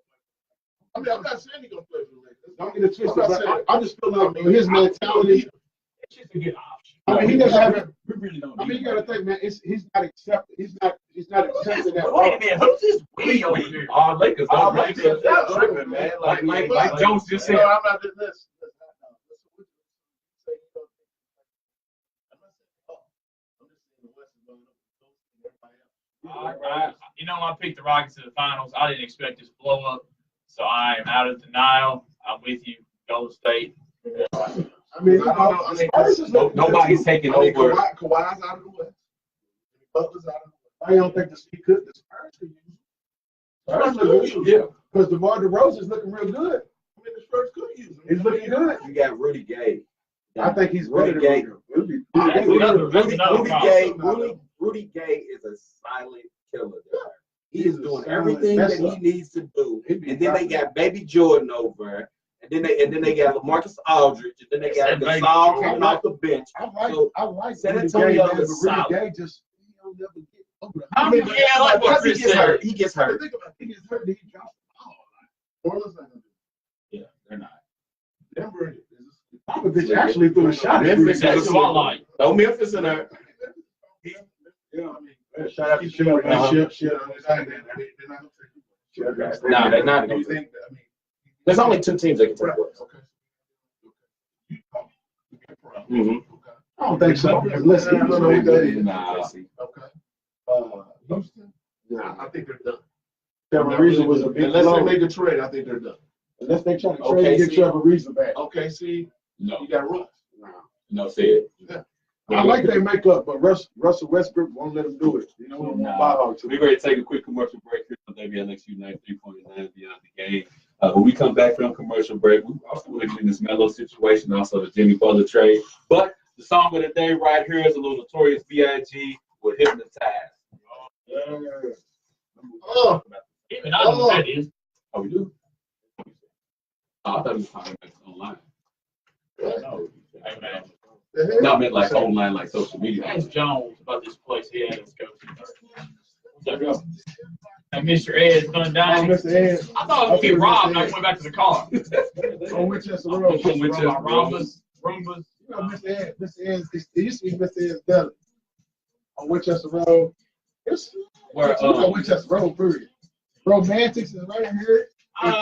I mean, I'm not saying he's gonna play for the Lakers. Don't get it twisted, I'm not but saying- I just feel like his mentality. It's just a good option. I mean, he doesn't have it. We really don't. I mean, you got to think, man. He's not accepting. He's not accepting that. Wait a minute. Who's this we over here? All Lakers. All don't Lakers, Lakers. they're tripping, man. Like Jones just said. No, I'm not doing this. I picked the Rockets in the finals. I didn't expect this blow up, so I am out of denial. I'm with you, Golden State. I mean, nobody's taking over. Kawhi's out of the West. Butler's out of the West. I don't think the Spurs could use him. Yeah, because DeMar DeRozan is looking real good. I mean, the Spurs could use him. He's looking good. You got Rudy Gay. I think he's Rudy better Gay. than Rudy Gay is a silent killer. He is doing everything that he needs to do. And then they got Baby Jordan over. And then they got LaMarcus Aldridge. And then they got Gasol coming off the bench. I like San Antonio is Rudy solid. Gay just he'll never get over that. I like what Chris said. He gets hurt. He gets hurt. He drops the ball. Orlando's not gonna do it. Yeah, they're not. Denver is. Popovich actually threw a shot at Memphis That's what I like. No Memphis in there. Yeah, I mean, shout out to Shep. No, they're not. There's only 2 teams that can take place. I don't think so. Listen, you don't know what that is. Houston? Nah, I think they're done. Trevor Ariza was a big Unless blow. they make a trade, I think they're done. Unless they try to trade and get Trevor Ariza back. Okay, see, No, you got Russ. no, say it. I like they make up, but Russell Westbrook won't let him do it. You know, We're going to take a quick commercial break here on WLXU 93.9 Beyond the Game. When we come back from commercial break, we also looking in this Melo situation, also the Jimmy Butler trade. But the song of the day right here is a little Notorious B.I.G. with Hypnotized. Even I know what that is. Oh, we do? Oh, I thought it was talking about online. No, Hey, man. no, I meant like online, like social media. Ask Jones about this place he had us go to. What's up, bro? And Mr. Ed's done dining. Mr. Ed. I thought I was getting robbed and I went back to the car. On Winchester Road. Roombas. You know, Mr. Ed, it used to be Mr. Ed's Deli on Winchester Road. It's on Winchester Road, period. Romantics is right here. Man,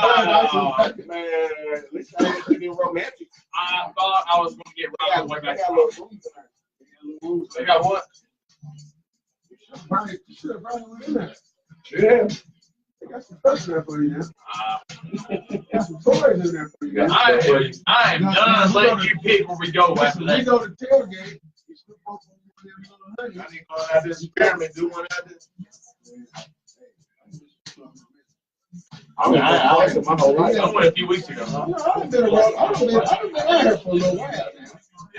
at least I ain't getting romantic. I thought I was going to get robbed on the way back to the car. They got what? You should have brought it in there. Yeah. They got some stuff there for you now. Got some toys in there for you. I am done letting you pick where we go after We that. go to tailgate. You still supposed to be I need to go out this experiment, do one out this. I like my whole life. I went a few weeks ago. I've been around. I've been out here for a little while now.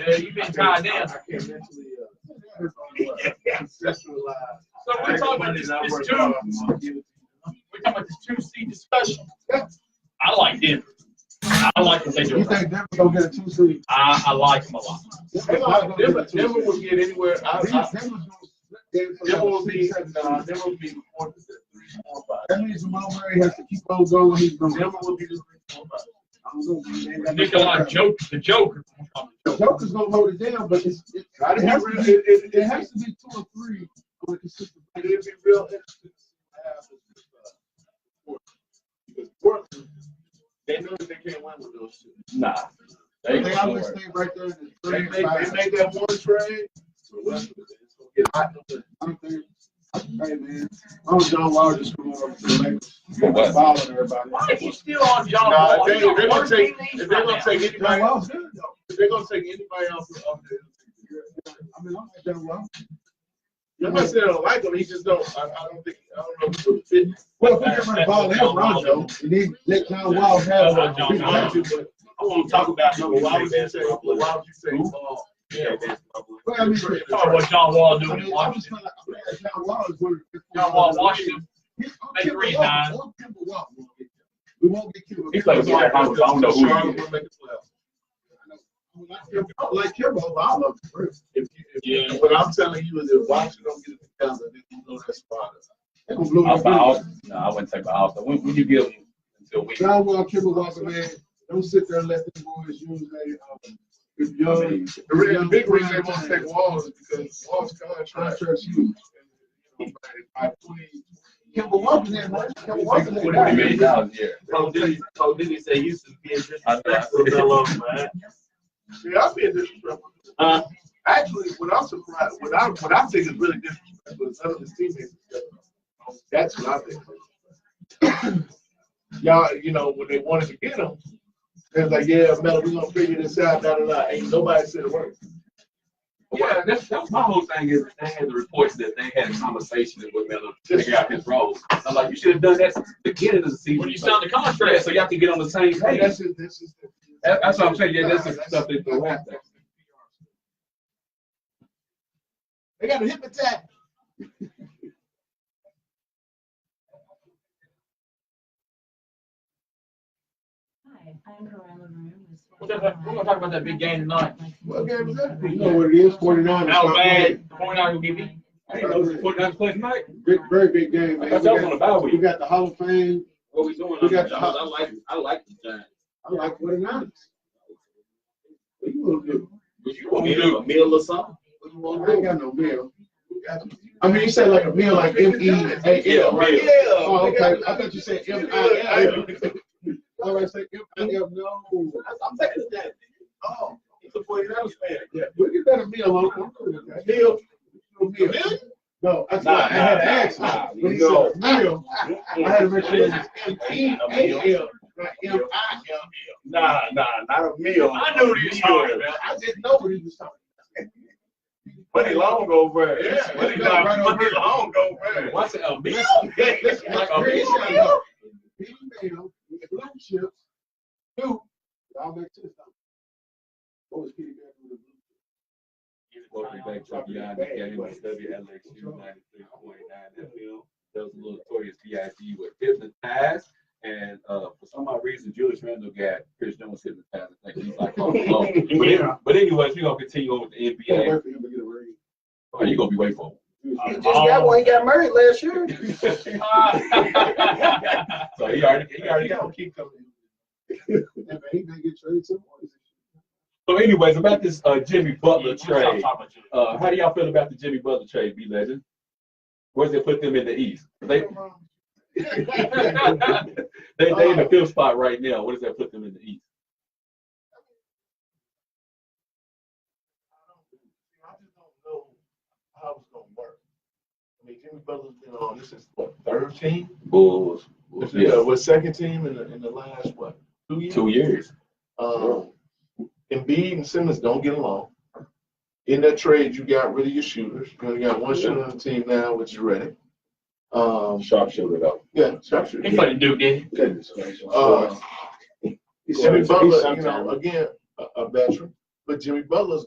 Yeah, you've been tied down. I can't mentally So we're talking about this two-seed discussion. I like Denver. I like what they do. You think Denver gonna get a 2 seed? I like them a lot. Denver will get anywhere. Denver will be 4 to 3, 4, 5. That means Jamal Murray has to keep on going. He's going. Denver will be 3, 4, 5. I don't know. They got like the Joker. The Joker's gonna hold it down, but it has to be 2 or 3 on a consistent basis. It'd be real interesting to have this because Portland, they know that they can't win with those two. Nah. They always stay right there. They make that one trade. So the rest of it, it's gonna get hot. Hey man, I was John Wall just coming over to the Lakers. Following everybody. Why is he still on John Nah, Wall? if they're gonna take John anybody, Wall's good though. if they're gonna take anybody else off the. I mean, I like John Wall. I'm not saying I don't like him. He just don't. I don't know if he's gonna fit. Well, if we get rid of ball, they'll run though. And then let John Wall have I want I want to talk about him. Why would you say? Why would you say? Yeah, Well, I mean, Talk about what John Wall I doing in mean, I'm just Washington. gonna John Wall is one of the John Wall, Washington. Make Kimber 3 Walker, 9. or Kimber Walker won't get there. We won't get Kimber. He's like, I don't know who Charlotte he will is. make a playoff. I like Kimber, but I love him. Yeah. What I'm telling you is if Washington don't get it together, then you know that spot. They're gonna blow that game. No, I wouldn't take the All-Star. When you give him until we. John Wall, Kimber Walker, man, don't sit there and let them boys use their The big reason they won't take Walls is because Walls' contract's huge. Kimber Walker, man. Kimber Walker, $20 million a year. So did he say Houston being disrespectful to Melo, man? Yeah, I'm being disrespectful. Actually, what I'm surprised, what I think is really disrespectful is none of his teammates. That's what I think. Y'all, you know, when they wanted to get him, they was like, yeah, Melo, we're gonna figure this out, Ain't nobody said a word. Yeah, that's my whole thing is they had the reports that they had conversations with Melo to figure out his role. I'm like, you should have done that since the beginning of the season. When you signed the contract, Yeah, so y'all can get on the same page. That's what I'm saying. Yeah, that's the stuff they go after. They got a hip attack. Hi, I'm Karl Malone. we're gonna talk about that big game tonight. What game is that? You know what it is? 49. How bad? 49 will give you. I didn't know the 49 playing tonight. Very big game, man. I thought that was on the bye week. We got the Hall of Fame. What we doing? We got I like the Giants. I like 49ers. What you want to do? You want me to do a meal or something? What you want to do? I ain't got no meal. I mean, you said like a meal, like M-E-A-L, right? Yeah. Oh, okay. I thought you said M-I-L. All right, say M-I-L. No. I'm taking that. Oh, he's a 49ers fan. Yeah, we get that a meal on. I'm cool with that. Meal. Meal. No, I had to ask. When he No. said meal, I had to make sure it was M-E-A-L, not M-I-L. Nah, not a meal. I knew what he was talking about. I didn't know what he was talking about. Money long over. Yeah, Money right over money here. long over. What's it? A meal? Like a meal. Meal with blue chips. Two. Y'all make sense. What was Peter Gabriel with the blue chips? Welcome back to Beyond the Game with WLXU 93.9 FM. That was a little Notorious B.I.G. with Hypnotized. And for some odd reason, Julius Randle got Chris Jones hypnotized. I think he's like, oh, but anyways, we're going to continue on with the Can't NBA. wait for him to get a ring. Are you going to be waiting for him? He just got one. He got married last year. So he already got him. Keep coming. Yeah, man, he may get traded to the So anyways, about this Jimmy Butler trade. Talk about you. How do y'all feel about the Jimmy Butler trade, B-Legend? Where does it put them in the East? They in the fifth spot right now. What does that put them in the East? I just don't know how it's going to work. I mean, Jimmy Butler's been on, this is what, third team? Bulls. This Yeah. is what, second team in the last, what, 2 years? 2 years. Embiid and Simmons don't get along. In that trade, you got rid of your shooters. You only got one shooter on the team now, which is Redick. Sharpshooter though. Yeah, sharpshooter. He played Duke, did he? Jimmy Butler, you know, again, a veteran, but Jimmy Butler's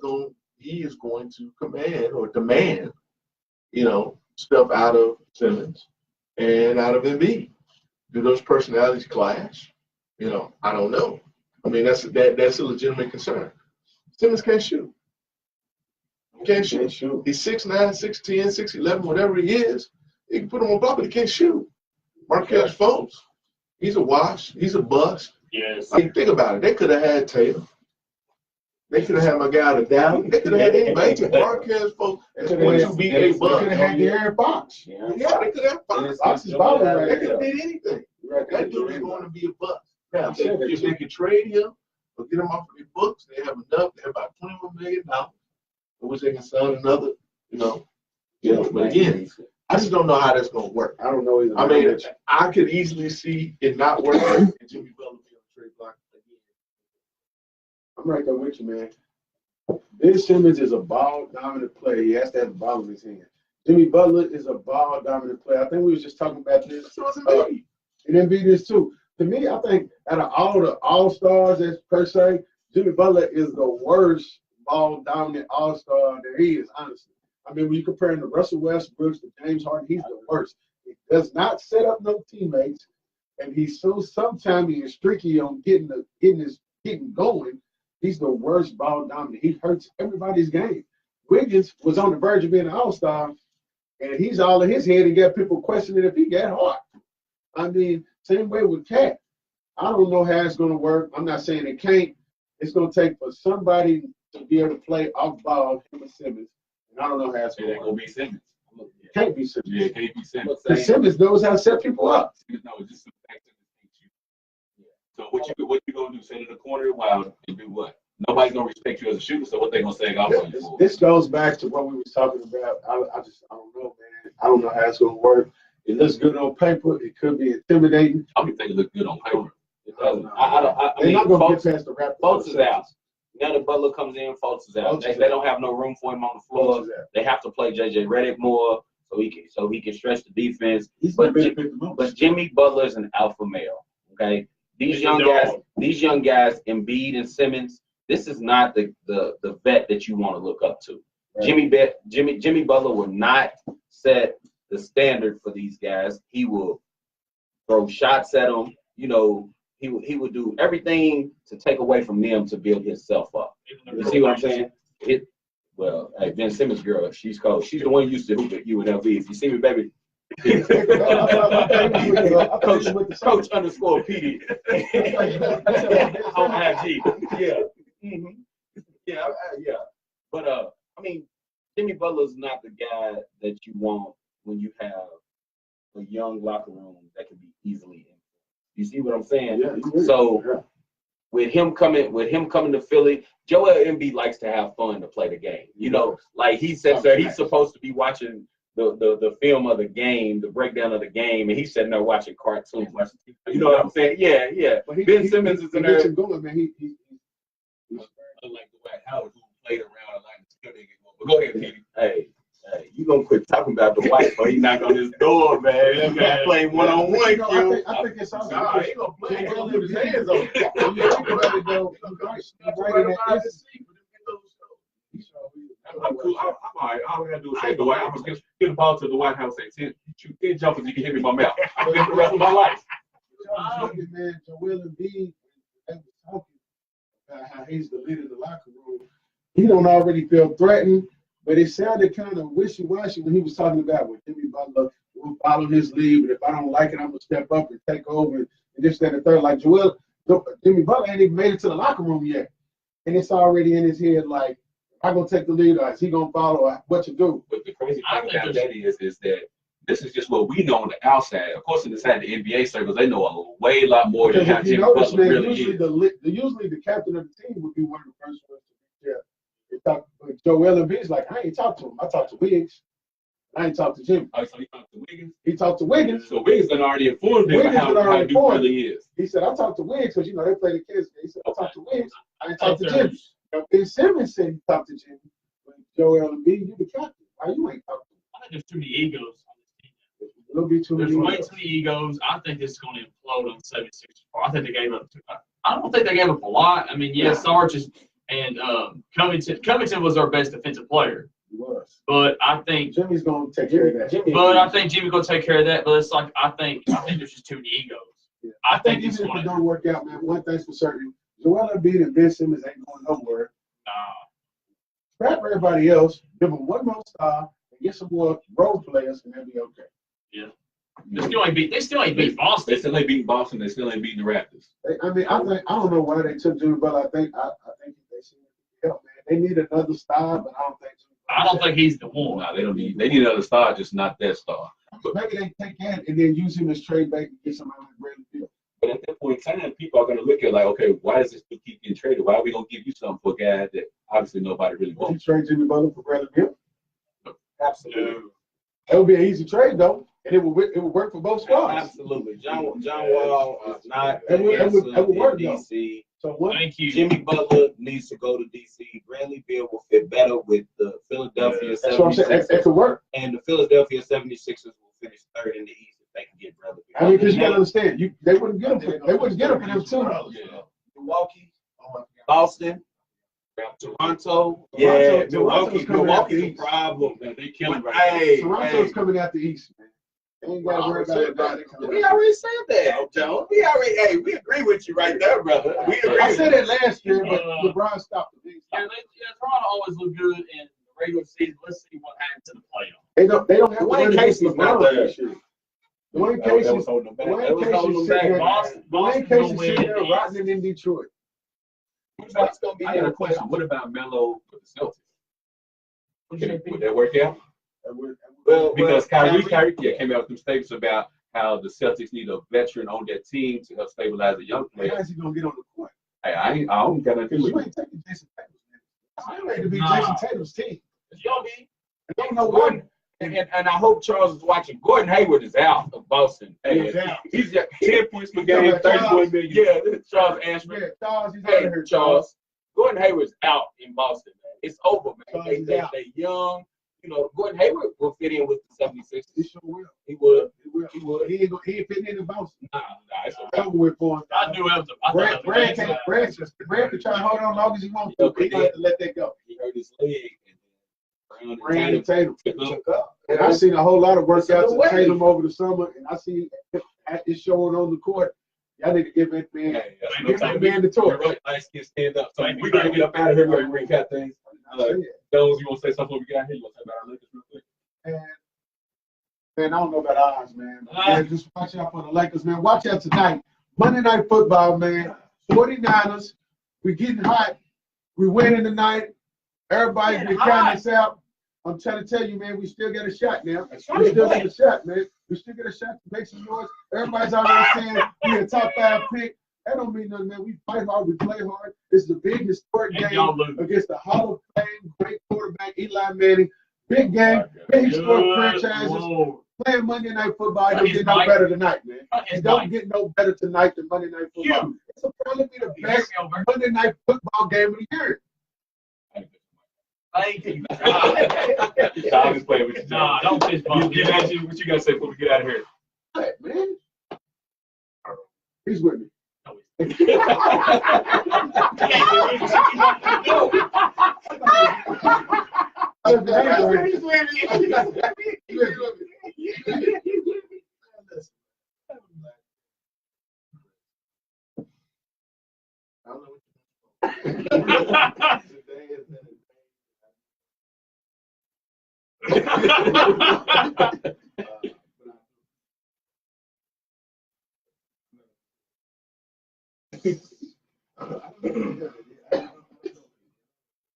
he is going to command or demand, you know, stuff out of Simmons and out of Embiid. Do those personalities clash? You know, I don't know. I mean, that's a legitimate concern. Simmons can't shoot. He can't shoot. He's 6'9", 6'10", 6'11", whatever he is. You can put him on block, but he can't shoot. Marquez Fultz, he's a wash. He's a bust. Yes. I mean, think about it. They could have had Taylor. They could have had my guy out of Dallas. They could have had anybody. Marquez Fultz is going to be a They bust. could have had De'Aaron Fox. Yeah, they could have Fox. Fox is balling right They could now. have did anything. That dude is going to be a bust. Now, if they could trade him or get him off of their books, they have enough. They have about $21 million, for which they can sign another, you know. But again, I just don't know how that's going to work. I don't know either. I mean, I could easily see it not working and Jimmy Butler be on the trade block again. I'm right there with you, man. Ben Simmons is a ball-dominant player. He has to have the ball in his hand. Jimmy Butler is a ball-dominant player. I think we was just talking about this. So it's Embiid. And Embiid is too. To me, I think out of all the all-stars, as per se, Jimmy Butler is the worst ball-dominant all-star there is, honestly. I mean, when you compare him to Russell Westbrook, to James Harden, he's the worst. He does not set up no teammates, and he's so sometimes he is streaky on getting going. He's the worst ball-dominant. He hurts everybody's game. Wiggins was on the verge of being an all-star, and he's all in his head and got people questioning if he got hot. I mean, same way with Cat. I don't know how it's going to work. I'm not saying it can't. It's going to take for somebody to be able to play off ball with Simmons. And I don't know how it's It going ain't to gonna work. be Simmons. It can't be Simmons. Yeah, it can't be Simmons. Because Simmons knows how to set people up. No, it's just the fact that it ain't you. So what you gonna do? Sit in the corner while you do what? Nobody's gonna respect you as a shooter. So what they gonna say? This goes back to what we was talking about. I don't know, man. I don't know how it's going to work. It looks good on paper. It could be intimidating. I don't think it looked good on paper. It doesn't. I They're mean, not gonna Fultz, get past the Raptors. Fultz is out. Now that Butler comes in, Fultz is out. Fultz They is don't have no room for him on the Fultz floor. is out. They have to play JJ Redick more so he can stretch the defense. He's But been benefit the most. But Jimmy Butler is an alpha male. Okay, these young guys, Embiid and Simmons. This is not the vet that you want to look up to. Right. Jimmy Butler will not set the standard for these guys. He will throw shots at them. You know, he will do everything to take away from them to build himself up. You see what I'm saying? Well, hey, Ben Simmons' girl, she's cold. She's the one used to hoop at UNLV. If you see me, baby. Coach underscore PD. On IG. Yeah. Mm-hmm. Yeah. But I mean, Jimmy Butler's not the guy that you want when you have a young locker room that can be easily influenced. You see what I'm saying? Yeah, so with him coming to Philly, Joel Embiid likes to have fun to play the game. You know, like he sits there, he's supposed to be watching the film of the game, the breakdown of the game, and he's sitting there watching cartoons. You know what I'm saying? Yeah. But Ben Simmons is in there. Going, man. He's Unlike Dwight Howard, who played around a lot and still didn't get one. But go ahead, Petey. Hey, you gonna quit talking about the white boy? He knock on his door, man. He's gonna play one-on-one. I think it's also He gonna play. He gonna put his hands on it. I'm cool. I'm all right. All I gotta do is say Dwight. I'm gonna get the ball to the White House. Say 10 jumpers. You can hit me in my mouth. I'm gonna the rest of my life. Man, Joel Embiid, they was talking about how he's the leader of the locker room. He don't already feel threatened, but it sounded kind of wishy-washy when he was talking about when Jimmy Butler will follow his lead, but if I don't like it, I'm gonna step up and take over and this, that, and the third. Like Jimmy Butler ain't even made it to the locker room yet, and it's already in his head like, I'm gonna take the lead, or is he gonna follow? Or what you do? But the crazy thing about that is that this is just what we know on the outside. Of course, inside the NBA circles, they know a way lot more than how Jimmy Butler really usually is. Usually the captain of the team would be one of the first ones to be there. But Joel Embiid's like, I ain't talked to him. I talked to Wiggs. I ain't talked to Jimmy. Oh, so he talked to Wiggins? He talked to Wiggins. So Wiggins done already informed him about how dude really is. He said, I talked to Wiggs because, they play the kids. He said, I talked to Wiggs. I ain't talked to Jimmy. Now, Ben Simmons said he talked to Jimmy. Joel Embiid, you the captain. Why you ain't talking? I think there's too many egos on this team. There'll be too many. There's way too many egos. I think this is going to implode on 76. I think they gave up. I don't think they gave up a lot. I mean, Sarge and Covington was our best defensive player. He was. But I think Jimmy's going to take care of that. I think Jimmy's going to take care of that. But it's like I think there's just too many egos. Yeah. I think even if it don't work out, man, one thing's for certain: Joel Embiid and Ben Simmons ain't going nowhere. Scrap everybody else, give them one more star, and get some more role players, and they'll be okay. Yeah. They still ain't beat Boston. They still ain't beating Boston. They still ain't beating the Raptors. I don't know why they took Jimmy Butler. I think they should help, man. They need another star, but I don't think he's the one. No, they don't need. They need another star, just not that star. But maybe they take that and then use him as trade bait and get somebody like Bradley Beal. But at that point in time, people are going to look at like, okay, why does this dude keep getting traded? Why are we going to give you something for a guy that obviously nobody really Would you wants? trade Jimmy Butler for Bradley Beal? Absolutely. That would be an easy trade, though, and it would work for both squads. Absolutely. John Wall is not It would work, though. DC. So what? Thank you. Jimmy Butler needs to go to DC. Bradley Beal will fit better with the Philadelphia 76ers. That's what I'm saying. That could work. And the Philadelphia 76ers will finish third in the East if they can get Bradley Beal. I mean, because you got to understand, they wouldn't get him for them too. Milwaukee, Boston, Toronto. Toronto's coming out the Milwaukee's a East. problem. They killing right Hey, Toronto's coming out the East, man. They ain't got to worry about it. we already said that, Joe. We agree with you right there, brother. We agree. I said it last year, but LeBron stopped the East. Toronto always look good in the regular season. Let's see what happens in the playoffs. They don't have to Dwayne win against Casey's not LeBron there. this year. Dwayne Casey's sitting there. Dwayne Casey's sitting there rotting in Detroit. What's going to be I got a question. What about Melo with the Celtics? Would that work out? Because Kyrie came out with some statements about how the Celtics need a veteran on their team to help stabilize a young player. How is he gonna get on the court? Hey, I don't got nothing to do You with ain't it. taking Jason Tatum's man. I'm ready to be Jason Tatum's team. Y'all be. I don't know why. And I hope Charles is watching. Gordon Hayward is out of Boston. He's out. He's 10 points per game, 31 million. Yeah, this is Charles Ashman. Yeah, Charles, he's out of Hey, here, Charles. Gordon Hayward's out in Boston, man. It's over, man. Charles is They out. young. You know, Gordon Hayward will fit in with the 76ers. He sure will. He would. He would. He ain't fitting in the Boston. Nah, it's It's over with for him. I knew it was a. Brad can try to hold on as long as he wants to. He gonna have to let that go. He hurt his leg. And Brandon Tatum took up. And I've seen a whole lot of workouts of Tatum over the summer, and I see it showing on the court. Y'all need to give that man, give that man the torch. Right, nice kid, stand up. So we gotta get up out of here. We're gonna recap things. Those you want to say something before we get out here? You want to say about our Lakers real quick? Man, I don't know about ours, man. Man, just watch out for the Lakers, man. Watch out tonight. Monday Night Football, man. 49ers. We getting hot. We winning tonight. Everybody's been counting us out. I'm trying to tell you, man, we still got a shot now. We still got a shot, man. We still got a shot to make some noise. Everybody's already saying we're a top 5 pick. That don't mean nothing, man. We fight hard. We play hard. It's the big historic game against the Hall of Fame great quarterback Eli Manning. Big game, big historic franchises. Playing Monday Night Football, it don't get no better tonight, man. It don't get no better tonight than Monday Night Football. It's probably be the best Monday Night Football game of the year. Thank you. I'm just playing with you. Nah, don't fist bump. Get at you. What you gotta say before we get out of here? What, man? He's with me.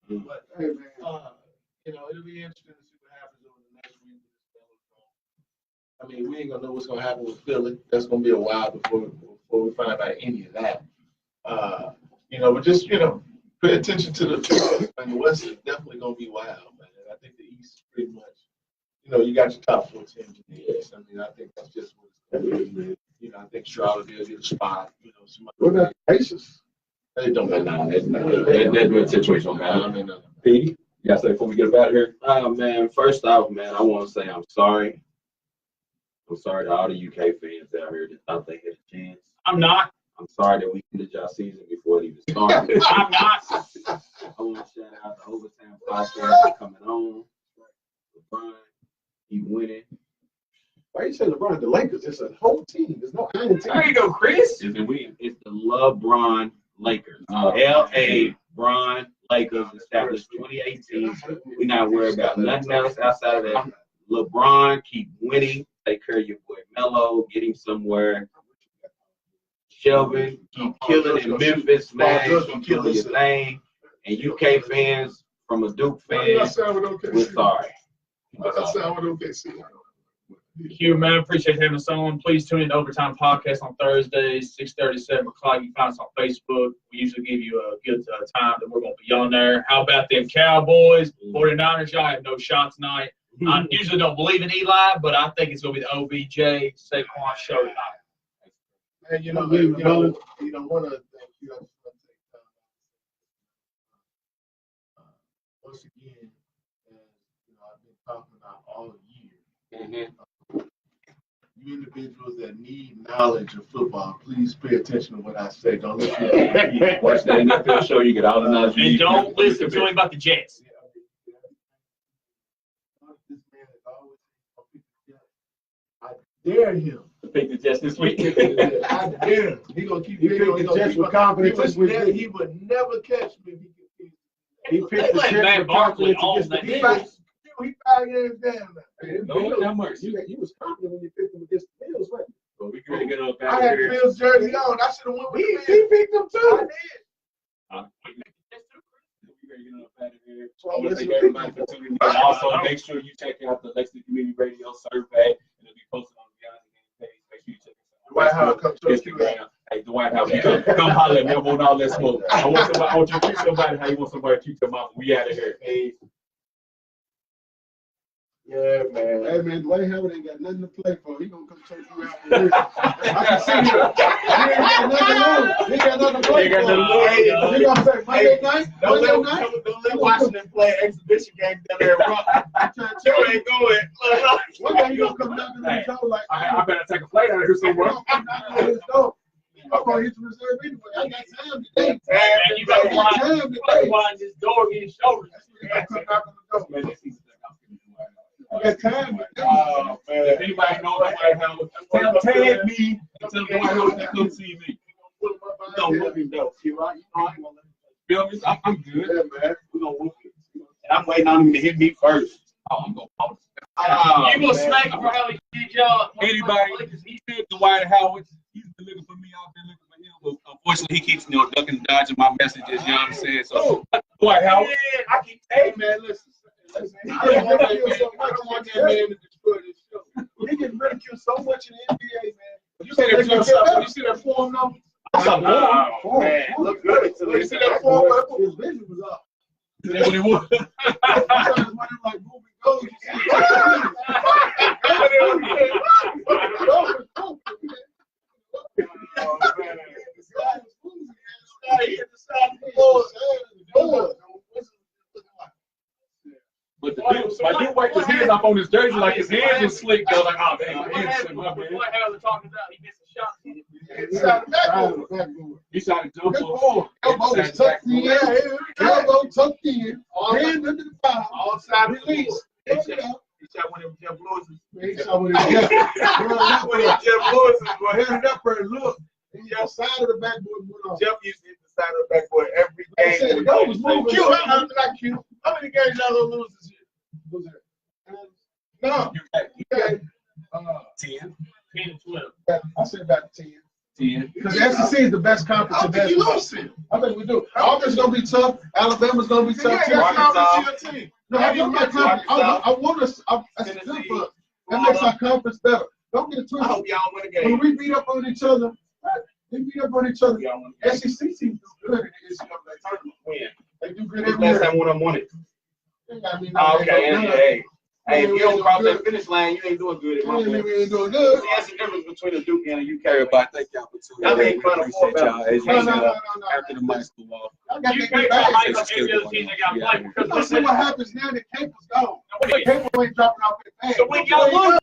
But hey, man, it'll be interesting to see what happens over the next week. I mean, we ain't gonna know what's gonna happen with Philly. That's gonna be a while before we find out any of that. But just pay attention to the and the West is definitely gonna be wild, man. And I think the East is pretty much, you got your top 4 teams in the East. I mean, I think that's just what it's gonna be, man. I think Charlotte will get a spot. What about Pacers? It don't matter. That situation don't matter. Petey, you gotta say before we get out of here. Man, first off, man, I want to say I'm sorry. I'm sorry to all the UK fans out here that thought they had a chance. I'm not. I'm sorry that we ended y'all season before it even started. I'm not. I want to shout out the Overtime Podcast for coming on. LeBron, keep winning. Why you say LeBron? The Lakers, it's a whole team. There's no island team. There you go, Chris. It's the LeBron Lakers. L.A. Bron Lakers established 2018. We're not worried about nothing else outside of that. LeBron, keep winning. Take care of your boy Melo. Get him somewhere. Shelvin, keep killing in Memphis, man. Keep killing your thing. And UK fans, from a Duke fan, we're sorry. Q, man, appreciate having us on. Please tune in to Overtime Podcast on Thursdays, 6:30, 7 o'clock. You can find us on Facebook. We usually give you a good time that we're going to be on there. How about them Cowboys, 49ers? Y'all have no shot tonight. I usually don't believe in Eli, but I think it's going to be the OBJ Saquon show tonight. And one of the things you have to take once again, as I've been talking about all year. You individuals that need knowledge of football, please pay attention to what I say. Don't listen to Watch that NFL show. You get all the knowledge. And don't listen to him about the Jets. This man is always I dare him. To pick the Jets this week. I dare him. He gonna keep picking the Jets with confidence this week. He would never catch me. He picked the Jets with confidence against the Bills. We 5 games down now. No, not much. You was confident when you picked them against the Bills, right? So we can get up I out had here. Bills jersey on. I should have went with the Bills. He picked them too. I did. I want to thank everybody for tuning in. Also, make sure you check out the Lexington Community Radio survey, and it'll be posted on the Beyond the Game page. Make sure you check it out. Dwight Howard, come to Instagram. Hey, Dwight Howard, come holler at me. I want all that smoke. I want you to treat somebody how you want somebody to treat your mama. We out of here. Hey. Yeah, man. Hey, man, Dwayne Howard ain't got nothing to play for. He gonna come check you out for real. I can see you. He ain't got nothing on. He ain't got nothing to play for. He gonna say Monday night. Don't let Washington play exhibition games down there. You ain't going. One day he gonna come down to the show like, I better take a flight out of here somewhere. I'm gonna hit the reserve anyway. I got time today. Man, you better wind this door in his shoulders. I got time today. Oh, man. If anybody knows Dwight Howard, tag me and tell Dwight Howard to come see me. Don't whoop him though. You right? I ain't gonna let him. Feel me? I'm good. Yeah, man. We're gonna whoop him. And I'm waiting on him to hit me first. Oh, I'm going to You gonna smack him for how he did y'all? Anybody, he said Dwight Howard, he's been looking for me, I've been looking for him, but unfortunately he keeps, ducking and dodging my messages, Young said. So, Dwight Howard. Yeah, I keep hey man, listen. I don't want that man to destroy this show. He gets ridiculed so much in the NBA, man. You see that form though? Man, look good until You see that form? His vision was up. That's what it was. Sometimes when you like moving goals, you see But the dude wiped his hands off on his jersey like his hands was slick though. Like, oh man, my hands slick, my man. What hell are talking about? He missed a shot. He shot the backboard. He shot a jump Good ball. ball. Elbow was tucked in. Elbow tucked in. Hand under the foul. All side Release. He shot one of them Jeff Lewis's. He shot one of them. One of them Jeff Lewis's. Hand it up there and look. He got side of the backboard went off. Jeff used to hit the side of the backboard every I said, game. that was moving. Q, not Q. How many games y'all gonna lose this year? No. Okay. 10. 10 and 12. I said about 10. 10. Because the SEC is the best conference in I think you basketball. losing. I think we do. Auburn's going to be tough. Alabama's going to be tough. You got confidence in your team. No, I want my conference. I want us. That's good for us. That makes our conference better. Don't get it I twisted. hope y'all win a game. When we beat up on each other, they beat up on each other. Y'all win a game. SEC teams do good in the NCAA tournament. Win. They do good Last every year. time when I won it. I mean, Okay, hey, if you don't cross that finish line, you ain't doing good in my book. we ain't doing good. See, that's the difference between a Duke and a UK. Everybody, thank y'all for tuning Y'all in. ain't We trying to appreciate fall y'all. As No, usual, no. after the mics go off. I got You to can't get hype back. up every other team that got played because Let's see what happens now that Capel's gone. we Capel ain't dropping off that bag. So we got one.